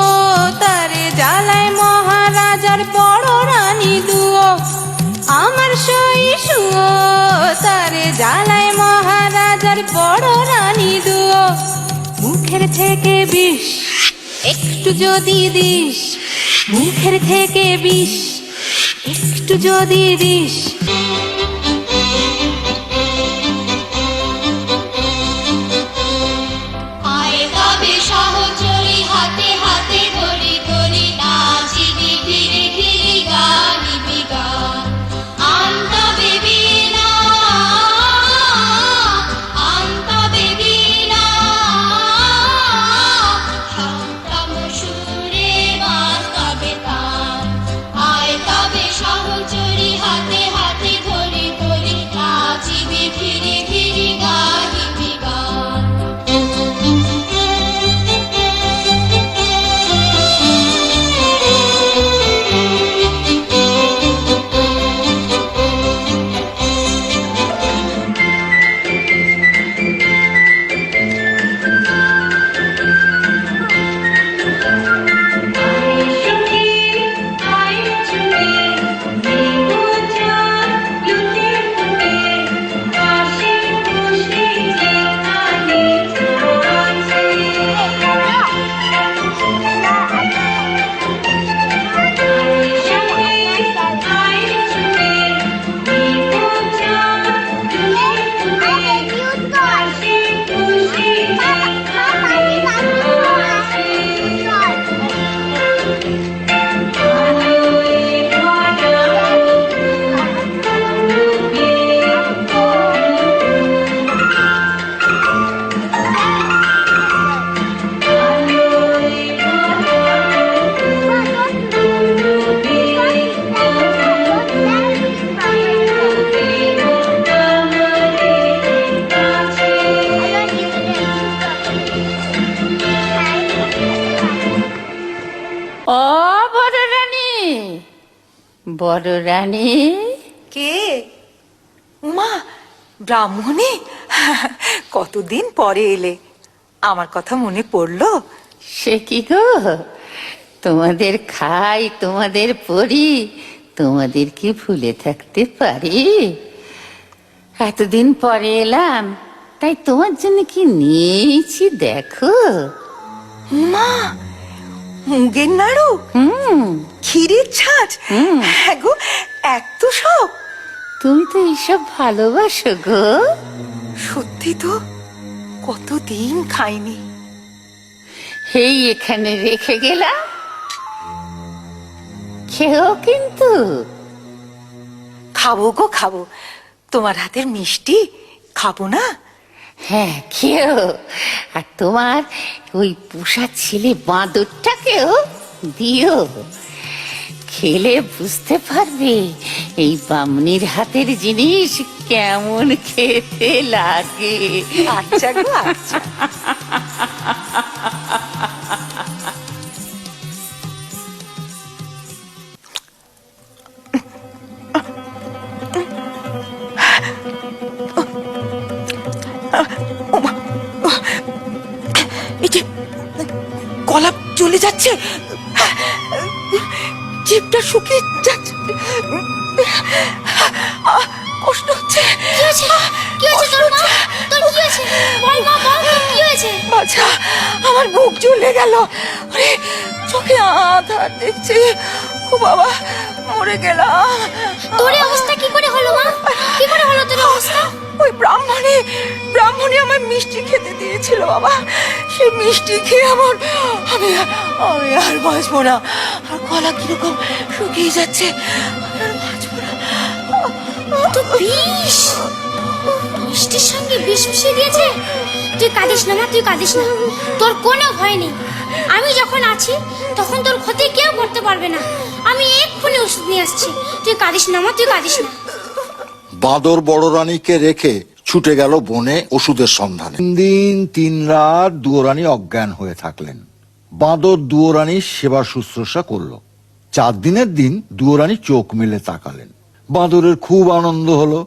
তারে জ্বালায় মহারাজার বড় রানী দুয়ো। আমার সই শুয়ো, তারে জ্বালায় মহারাজার বড় রানী দুয়ো। মুখের থেকে বিষ একটু যদি দিস, মুখের থেকে বিষ একটু যদি দিস। আয় তবে সহচরী হাতে হাতে ধরি ধরি নাচিবি ফিরে ফিরি গানিবি গান। আনতা বেবিনা আনতা বেবিনা সন্তম সুরে বাজবে তান। আয় তবে সহচরী হাতে হাতে ধরি ধরি নাচিবি ফিরি ফিরি গানিবি গান। ও বড় রানী, বড় রানী, কে? উমা, ব্রাহ্মণী, কতদিন পরে এলে, আমার কথা মনে পড়লো? সে কি গো, তোমাদের খাই, তোমাদের পড়ি, তোমাদের কি ভুলে থাকতে পারি? এতদিন পরে এলাম, তাই তোমার জন্য কি নিয়েছি দেখো। মা, মুগের নাড়ু, ক্ষীরের ছাঁচ, হ্যাঁ গো, এত সব। তুমি তো এইসব ভালোবাসো গো। সত্যি তো, কতদিন খাইনি। এই এখানে রেখে গেলাম, খেও কিন্তু। খাবো গো খাবো, তোমার হাতের মিষ্টি খাবো না? হ্যাঁ খেও, আর তোমার ওই পোষা ছেলে বাঁদরটাকেও দিও। খেলে বুঝতে পারবে এই বামনির হাতের জিনিস কেমন খেতে লাগে। আচ্ছা গো আচ্ছা। এই যে গলা চলে যাচ্ছে, জিভটা শুকিয়ে যাচ্ছে, কষ্ট হচ্ছে। কি হয়েছে? কি হয়েছে তোর মা? তোর কি হয়েছে? বল মা, বল তোর কি হয়েছে? আচ্ছা, আমার বুক জ্বলে গেল, আরে চোখে আধার দেখছি। ও বাবা, মরে গেলাম। তোর এই অবস্থা কি করে হলো মা? কি করে হলো তোর অবস্থা? ওই ব্রাহ্মণী আমার মিষ্টি খেতে দিয়েছিল বাবা। সেই মিষ্টি খেয়ে আমি আর বাঁচবো না। আর গলা কিরকম শুকিয়ে যাচ্ছে, আর বাঁচবো না। তো বিষ, মিষ্টির সঙ্গে বিষ মিশিয়ে দিয়েছে। তুই কাঁদিস না মা, তুই কাঁদিস না, তোর কোনো ভয় নেই। আমি যখন আছি তখন তোর ক্ষতি কেউ করতে পারবে না। আমি এক্ষুনি ওষুধ নিয়ে আসছি, তুই কাঁদিস না মা, তুই কাঁদিস না। বাঁদর বড় রানীকে রেখে ছুটে গেল বনে ওষুধের সন্ধানে। 3 দিন 3 রাত দুয়োরানী অজ্ঞান হয়ে থাকলেন। বাঁদর দুয়োরানীর সেবা শুশ্রূষা করলো। 4 দিনের দিন দুয়োরানী চোখ মেলে তাকালেন। বাঁদরের খুব আনন্দ হলো।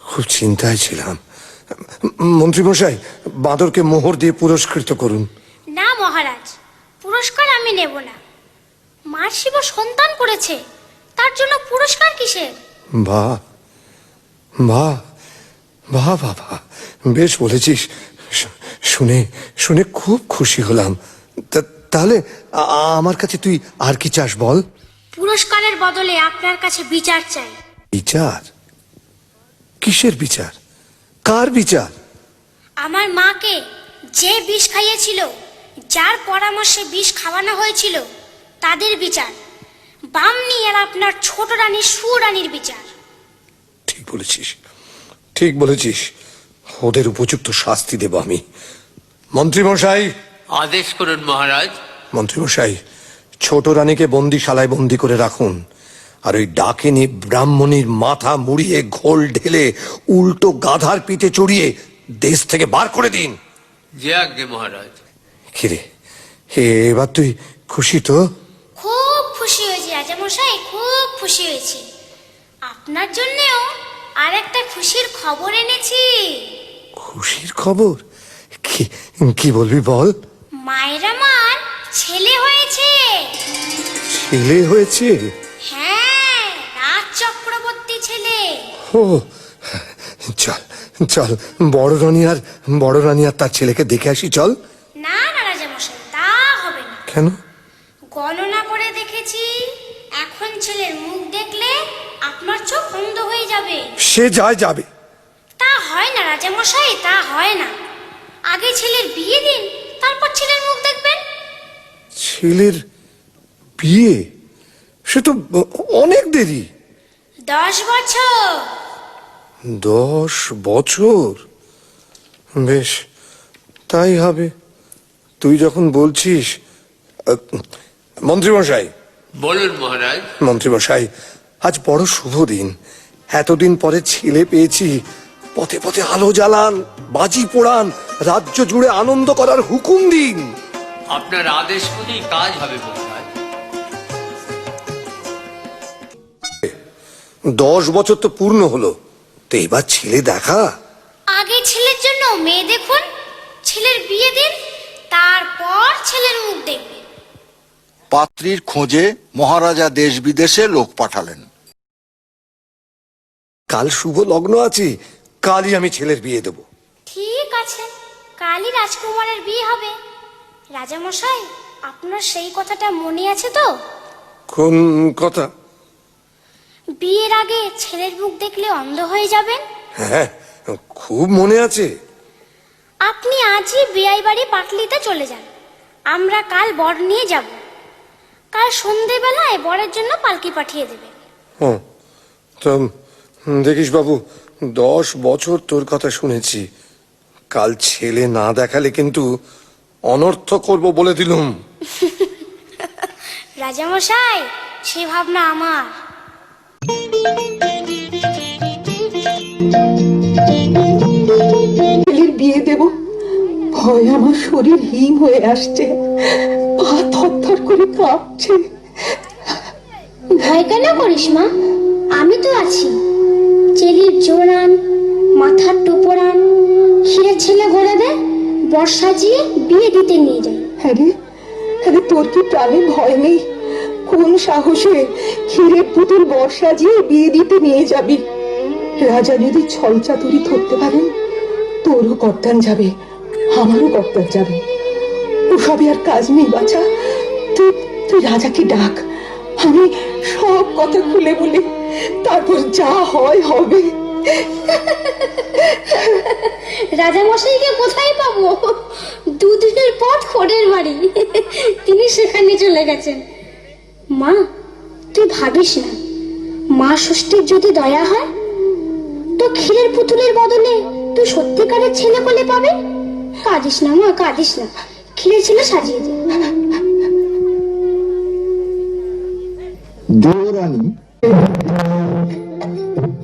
খুব চিন্তায় ছিলাম। মন্ত্রীমশাই, বাঁদরকে মোহর দিয়ে পুরস্কৃত করুন। না মহারাজ, পুরস্কার আমি নেব না। মার শিব সন্তান করেছে, তার জন্য পুরস্কার কিসের? বাহ বাহ বাহ বাবা, বেশ বলেছিস। শুনে খুব খুশি হলাম। তাহলে আমার কাছে তুই আর কি চাস বল? পুরস্কারের বদলে আপনার কাছে বিচার চাই। বিচার? কিসের বিচার? কার বিচার? আমার মাকে যে বিষ খাইয়েছিল, যার পরামর্শে বিষ খাওয়ানো হয়েছিল, তাদের বিচার। বামনি আর আপনার ছোট রানী সুরানীর বিচার। ঠিক বলেছিস, ঠিক বলেছিস। ওদের উপযুক্ত শাস্তি দেব আমি। মন্ত্রীমশাই, আদেশ করুন মহারাজ। মন্ত্রীমশাই, ছোট রানীকে বন্দিশালায় বন্দি করে রাখুন, আর ওই ডাকিনী ব্রাহ্মণীর মাথা মুড়িয়ে ঘোল ঢেলে উল্টো গাধার পিঠে চড়িয়ে দেশ থেকে বার করে দিন। যে আজ্ঞে মহারাজ। কিরে, এবার তুই খুশি তো? খুব খুশি হয়েছি রাজামশাই, খুব খুশি হয়েছি। আপনার জন্যেও আর একটা খুশির খবর এনেছি। খুশির খবর? কি কি বলবি বল? মায়ের আমার ছেলে হয়েছে। ছেলে হয়েছে? হ্যাঁ, রাজ চক্রবর্তী ছেলে। ও, চল চল, বড় রানী আর তার ছেলেকে দেখে আসি, চল। না না রাজামশাই, তা হবে না। কেন? গণনা করে দেখেছি, এখন ছেলের মুখ দেখলে আপনার চোখ অন্ধ হয়ে যাবে। সে যাবে। তা হয় না রাজামশাই, তা হয় না। আগে ছেলের বিয়ে দিন, তারপর ছেলের মুখ দেখবেন। ছেলের বিয়ে? সে তো অনেক দেরি। 10 বছর। 10 বছর? বেশ, তাই হবে। তুই যখন বলছিস। মন্ত্রীমশাই, বলুন মহারাজ। মন্ত্রীমশাই, আজ বড় শুভ দিন। এতদিন পরে ছেলে পেয়েছি। পথে পথে আলো জ্বালান, বাজি পোড়ান, রাজ্য জুড়ে আনন্দ করার হুকুম দিন। আপনার আদেশ হলেই কাজ হবে মহারাজ। 10 বছর তো পূর্ণ হলো, তো এবার ছেলে দেখা। আগে ছেলের জন্য মেয়ে দেখুন, ছেলের বিয়ে দিন, তারপর ছেলের মুখ দেখবেন। পাত্রীর খোঁজে মহারাজা দেশ বিদেশে লোক পাঠালেন। কাল শুভ লগ্ন আছে, কালই আমি ছেলের বিয়ে দেব। ঠিক আছে, কালই রাজকুমারের বিয়ে হবে। রাজামশাই, আপনার সেই কথাটা মনে আছে তো? কোন কথা? বিয়ের আগে ছেলের মুখ দেখলে অন্ধ হয়ে যাবেন। হ্যাঁ, খুব মনে আছে। আপনি আজই বিয়াই বাড়ি পাটলিতে চলে যান, আমরা কাল বর নিয়ে যাব। কাল সন্ধেবেলায় বরের জন্য পালকি পাঠিয়ে দেবেন। ও, তো দেখিস বাবু, 10 বছর তোর কথা শুনেছি। কাল ছেলে না দেখালে কিন্তু অনর্থ করব বলে দিলুম। রাজামশাই, সে ভাবনা আমার। ছেলের বিয়ে দেব, ভয় আমার শরীর হিম হয়ে আসছে, পা থরথর করে কাঁপছে। ভয় কেন করিস মা, আমি তো আছি। চেলির জোরান, মাথার টোপরান, ক্ষীরের ছেলে গড়ে দে, বর সাজিয়ে বিয়ে দিতে নিয়ে যায়। হ্যাঁ রে, তোর কি প্রাণে ভয় নেই? কোন সাহসে ক্ষীরের পুতুল বর সাজিয়ে বিয়ে দিতে নিয়ে যাবি? রাজা যদি ছল চাতুরি ধরতে পারেন, তোরও কর্তান যাবে, আমারও কর্তান যাবে। ওসবে আর কাজ নেই বাছা। তুই রাজাকে ডাক, আমি সব কথা খুলে বলে, তারপর যা হয় হবে। রাজামশাইকে কোথায় পাবো? 2 দিনের পথ খোড়ের বাড়ি, তিনি সেখানে চলে গেছেন। মা, তুই ভাবিস না, মা ষষ্ঠীর যদি দয়া হয় তো ক্ষীরের পুতুলের বদলে তুই সত্যিকারের ছেলে কোলে পাবে। কাঁদিস না মা, কাঁদিস না, ক্ষীরের ছেলে সাজিয়ে দে। দেওরানী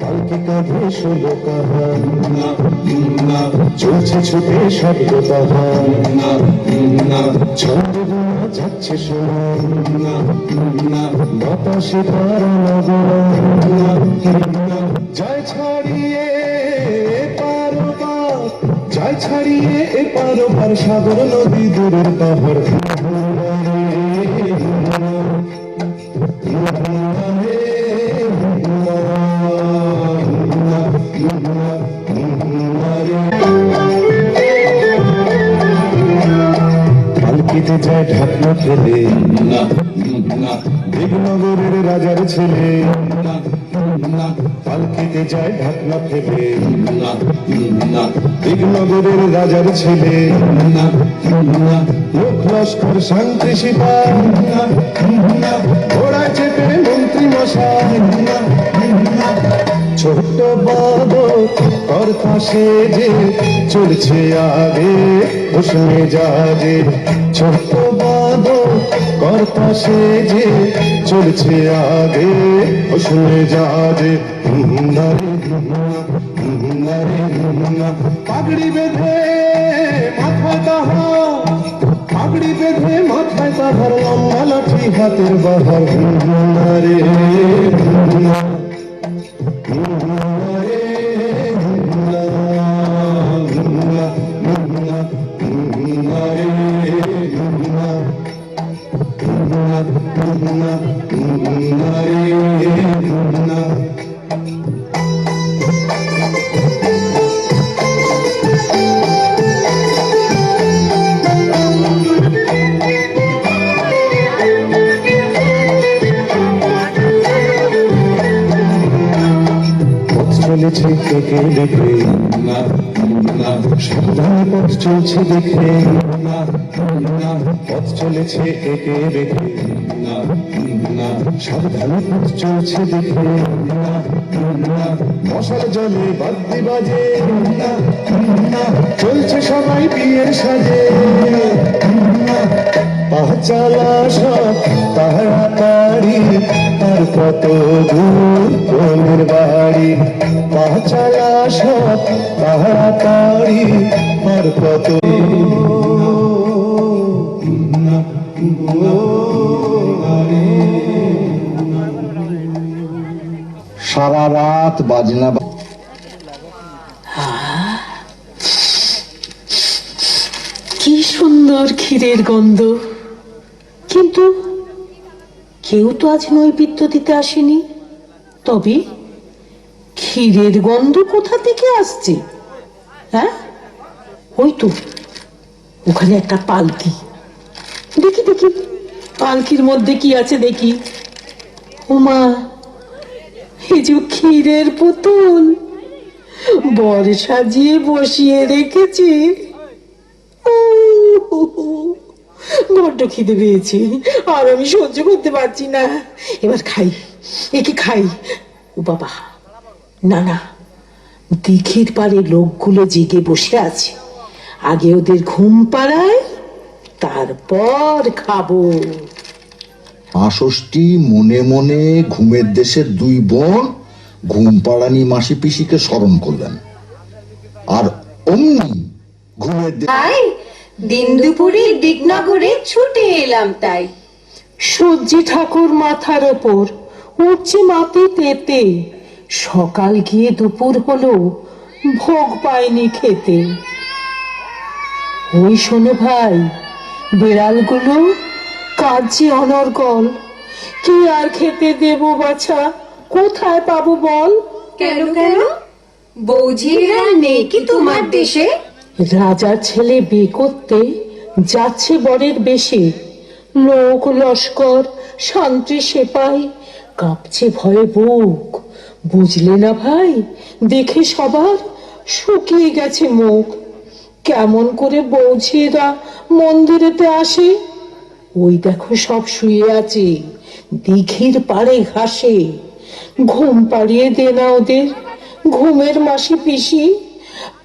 কালকে কাঁধে শোলো কাহার, চলছে ছুটে শব্দ তাহার, ছন্দ গুনা যাচ্ছে শোনার, বাতাসে যায় ছাড়িয়ে পারোপার, যায় ছাড়িয়ে পারোপার, সাগর নদী দূরের পাহাড়। পালকিতে যায় ছেলে, দিগনগরের রাজার ছেলে, পালকিতে যায় ঢাকনা ফেলে, দিগনগরের রাজার ছেলে, লোক লস্কর শান্তি সিপাই, ঘোড়া চেপে মন্ত্রী মশাই, ছোট্ট বাদর কর্তা সেজে চলছে আগে উষ্ণে জাগে, ছোট্ট বাদর কর্তা সেজে চলছে আগে উষ্ণে জাগে। পাগড়ি বেঁধে মাথায় তাহার, পাগড়ি বেঁধে মাথায় তাহার, লম্বা লাঠি হাতের বাহার, রে চলেছে কেকে দেখে, সাবধানে পথ চলছে দেখে, পথ চলেছে একে দেখে, সাবধানে পথ চলছে দেখে, মশার জলে বাদ্যি বাজে, চলছে সবাই বিয়ের সাজে, পাঁচালা সব তাড়াতাড়ি, আর কত দূর কোনের বাড়ি, পাঁচালা সব তাড়াতাড়ি, আর কত সারা রাত বাজনা কি সুন্দর ক্ষীরের গন্ধ, কিন্তু কেউ তো আজ নৈবেদ্য দিতে আসেনি। তবে ক্ষীরের গন্ধ কোথা থেকে আসছে? হ্যাঁ, ওই তো ওখানে একটা পালকি, দেখি দেখি পালকির মধ্যে কি আছে দেখি। ওমা, এই যে ক্ষীরের পুতুল বর সাজিয়ে বসিয়ে রেখেছে। বড্ড খিদে পেয়েছে, আর আমি সহ্য করতে পারছি না। এবার খাই, একে খাই। ও বাবা, না না, দিঘির পাড়ে লোকগুলো জেগে বসে আছে, আগে ওদের ঘুম পাড়ায়, তারপর খাবো। আষষ্ঠী মনে মনে ঘুমের দেশের দুই বোন ঘুম পাড়ানি মাসি পিসিকে স্মরণ করলেন, আর অমনি ঘুমের দিন দুপুরে দিগনগরে ছুটে এলাম তাই। সূর্যি ঠাকুর মাথার ওপর উঠছে মাটি তেতে, সকাল গিয়ে দুপুর হলো, ভোগ পায়নি খেতে। ওই শোনো ভাই, বিড়ালগুলো কাঁদছে অনর্গল, কি আর খেতে দেব বাছা, কোথায় পাবো বল? কেন কেন, বৌঝিরা নেই কি তোমার দেশে? রাজার ছেলে বিয়ে করতে যাচ্ছে বরের বেশে, লোক লস্কর শান্তি সেপাই, কাঁপছে ভয়ে বুক। বুঝলে না ভাই, দেখে সবার শুকিয়ে গেছে মুখ। কেমন করে বৌঝিরা মন্দিরেতে আসে? ওই দেখো সব শুয়ে আছে দিঘির পাড়ে ঘাসে। ঘুম পাড়িয়ে দে না ওদের, ঘুমের মাসি পিসি।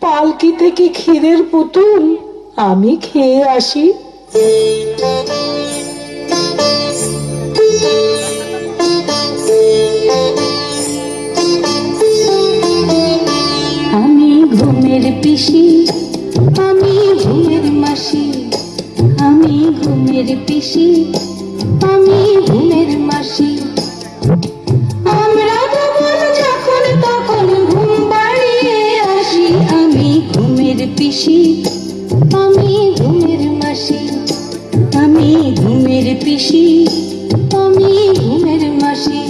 পালকি থেকে ক্ষীরের পুতুল আমি খেয়ে আসি। আমি ঘুমের পিসি, আমি ঘুমের মাসি, আমি ঘুমের পিসি, আমি ঘুমের মাসি। আমরা তখন যখন তখন ঘুম পাড়িয়ে আসি, আমি ঘুমের পিসি, আমি ঘুমের মাসি, আমি ঘুমের পিসি, আমি ঘুমের মাসি।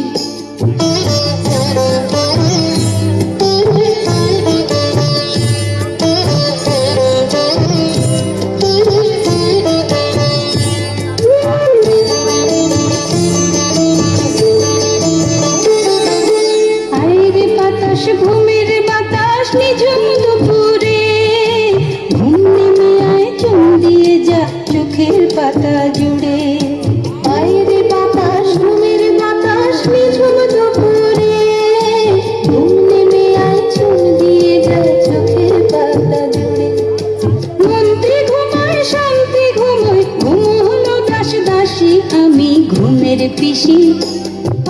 ঘুমের পিসি,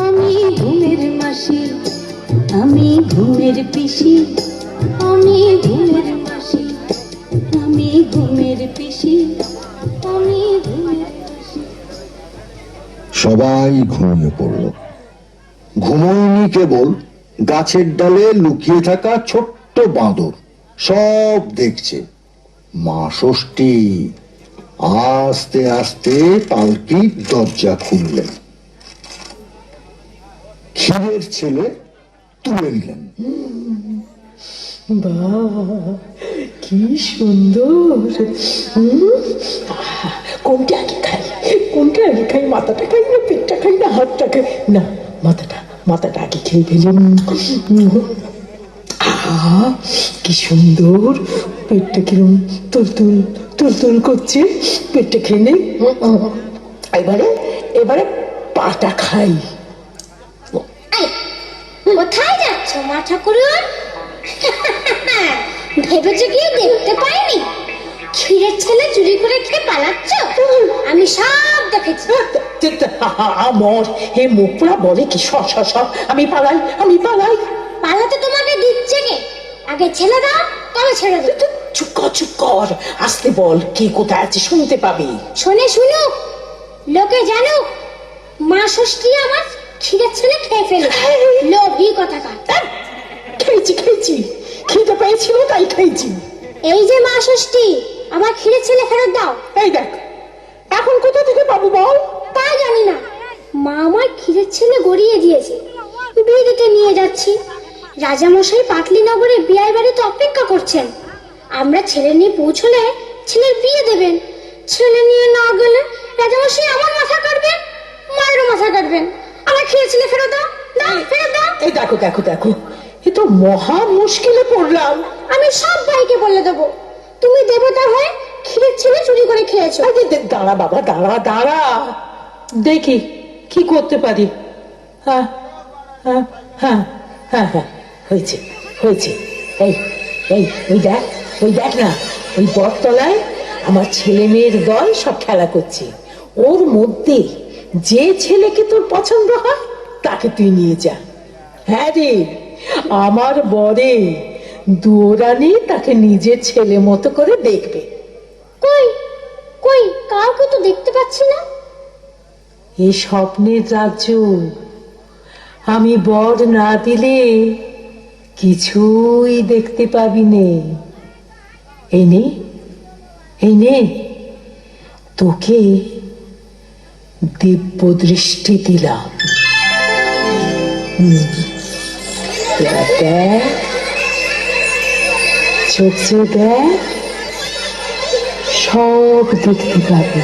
আমি ঘুমের মাসি, আমি ঘুমের পিসি, আমি ঘুমের মাসি, আমি ঘুমের পিসি, আমি ঘুমের মাসি। সবাই ঘুমিয়ে পড়ল। ঘুমোয়নি কেবল গাছের ডালে লুকিয়ে থাকা ছোট্ট বাঁদর, সব দেখছে। মা ষষ্ঠী আস্তে আস্তে পালকির দরজা খুললেন। ক্ষীরের ছেলে তুলে নিলেন। কি সুন্দর! কোনটা আগে খাই, কোনটা আগে খাই? মাথাটা খাই না পেটটা খাই না হাতটা খাই? না, মাথাটা আগে খেয়ে ফেলেন। কি সুন্দর! পেটটা কিরম তুলতুল তুলতুল করছে। পেটটা খেয়ে নেই। এবারে পাটা খাই। কোথায় যাচ্ছ মা ঠাকুরন? ভেবেছো কি দেখতে পাইনি? ক্ষীরের ছেলে চুরি করে খেয়ে পালাচ্ছ? আমি সব দেখেছি। আমার হে মুখরা বলে কি সব আমি পালাই। পালাতে তোমাকে দিচ্ছে কে? আগে ছেলে দাও, তবে ছেড়ে দাও। চুপ কর, আসতে বল, কে কোথায় আছে শুনতে পাবি। শুনুক, লোকে জানুক, মা ষষ্ঠী আমার ক্ষীরের ছেলে খেয়ে ফেলে। লোভী কথাকার। খেয়েছি, খেতে পেয়েছিল তাই খেয়েছি। এই যে মা ষষ্ঠী, আমার ক্ষীরের ছেলে ফেরত দাও। এই দেখ, এখন কোথা থেকে পাবো বল? তাই জানি না, মা আমার ক্ষীরের ছেলে গড়িয়ে দিয়েছে, বিয়ে দিতে নিয়ে যাচ্ছি। রাজামশাই পাটলিনগরে বিয়ের বাড়িতে অপেক্ষা করছেন। আমরা ছেলে নিয়ে পৌঁছলে ছেলের বিয়ে দেবেন। ছেলে নিয়ে না গেলে রাজামশাই আমার মাথা কাটবেন, মায়েরও মাথা কাটবেন। আমার ক্ষীরের ছেলে ফেরত দাও, ফেরত দাও। এই দেখো, এ তো মহা মুশকিলে পড়লাম। আমি সব ভাইকে বলে দেবো তুমি দেবতা হয়ে ক্ষীরের ছেলে চুরি করে খেয়েছো। দাঁড়া বাবা, দাঁড়া, দেখি কি করতে পারি। হ্যাঁ, হয়েছে। এই ওই দেখ না, ওই বটতলায় আমার ছেলে মেয়ের দল সব খেলা করছে। ওর মধ্যে যে ছেলেকে তোর পছন্দ হয় তাকে তুই নিয়ে যা। হ্যাঁ রে, আমার বরে দুয়োরানি তাকে নিজের ছেলে মতো করে দেখবে। কই কাউকে তো দেখতে পাচ্ছি না। এই স্বপ্নের রাজ্য, আমি বর না দিলে কিছুই দেখতে পাবি নে। এই নে তোকে দিব্য দৃষ্টি দিলাম। দেখ, চোখ দেখ, সব দেখতে পাবি।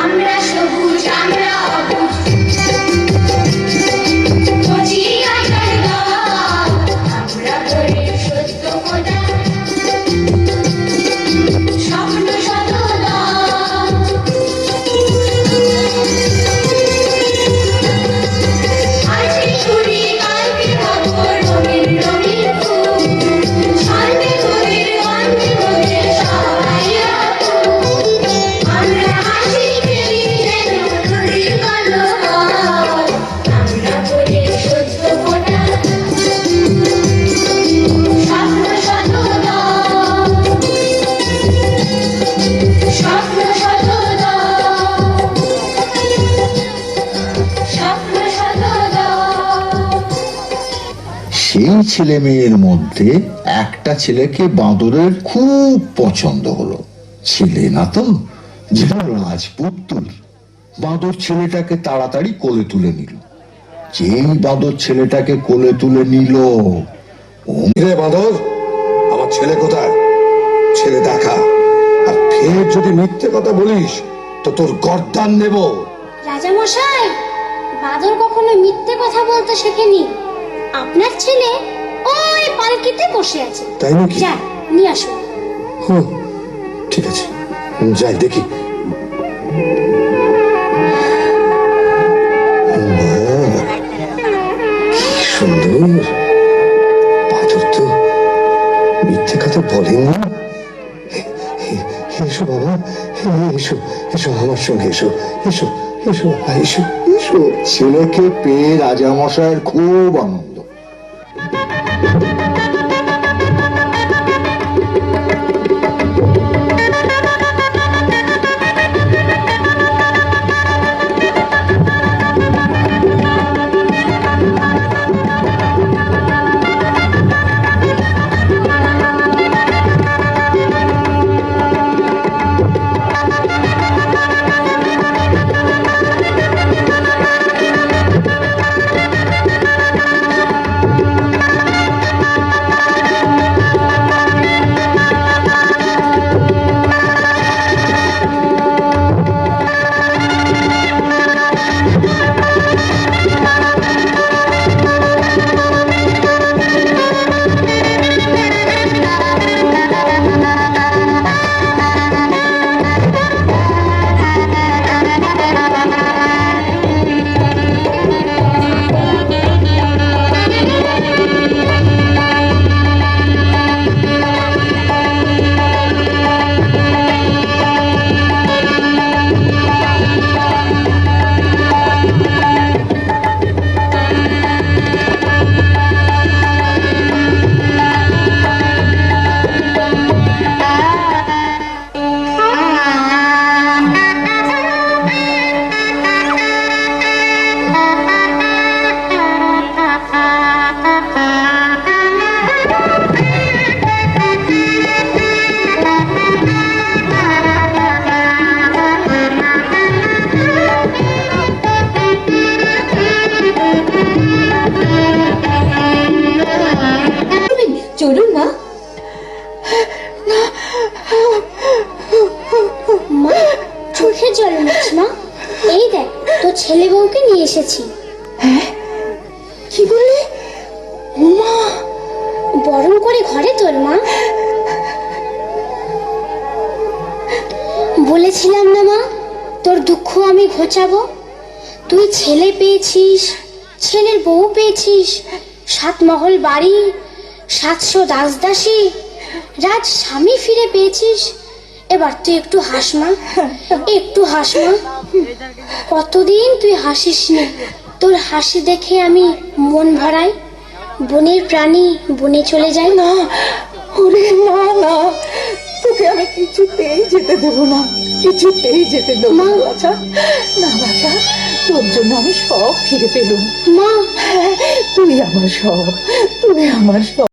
আমরা সবুজ, আমরা অবুজ, সেই ছেলে মেয়ের মধ্যে একটা ছেলেকে বাঁদরের খুব পছন্দ হলো। ছেলে না তো, যেন রাজপুত্র। বাঁদর ছেলেটাকে তাড়াতাড়ি কোলে তুলে নিল। যেই বাঁদর ছেলেটাকে কোলে তুলে নিল, রে বাঁদর, আমার ছেলে কোথায়? ছেলে দেখা, আর ফের যদি মিথ্যে কথা বলিস তো তোর গর্দান নেব। রাজামশাই, বাদর কখনো মিথ্যে কথা বলতে শেখেনি। আপনার ছেলে পালকিতে বসে আছে। তাই নাকি? যা নিয়ে আসো। হুম, ঠিক আছে, যাই দেখি। কি সুন্দর! বাদর তো মিথ্যে কথা বলেন না। এসো বাবা, এসো এসো আমার সঙ্গে, এসো এসো এসো এসো এসো। ছেলেকে পেয়ে রাজামশাইয়ের খুব আনন্দ। চলুন না। মা, চোখের জল মুছ মা। এই দেখ, তোর ছেলে বউকে নিয়ে এসেছি। কি বললে? মা, বরণ করে ঘরে তোর মা। বলেছিলাম না মা, তোর দুঃখ আমি ঘোচাবো। তুই ছেলে পেয়েছিস, ছেলের বউ পেয়েছিস, 7 মহল বাড়ি, 700 দাসদাসী, রাজ স্বামী ফিরে পেয়েছিস। এবার তুই একটু হাস মা, একটু হাস মা। কতদিন তুই হাসিস নি। তোর হাসি দেখে আমি মন ভরাই। বনের প্রাণী বনে চলে যায়। না, ওরে না না, তোকে আমি কিছুতেই যেতে দেবো না, কিছুতেই যেতে দেবো না বাছা। না বাছা, তোর জন্য আমি সব ফিরে পেলুম। মা, তুই আমার সব, তুই আমার সব।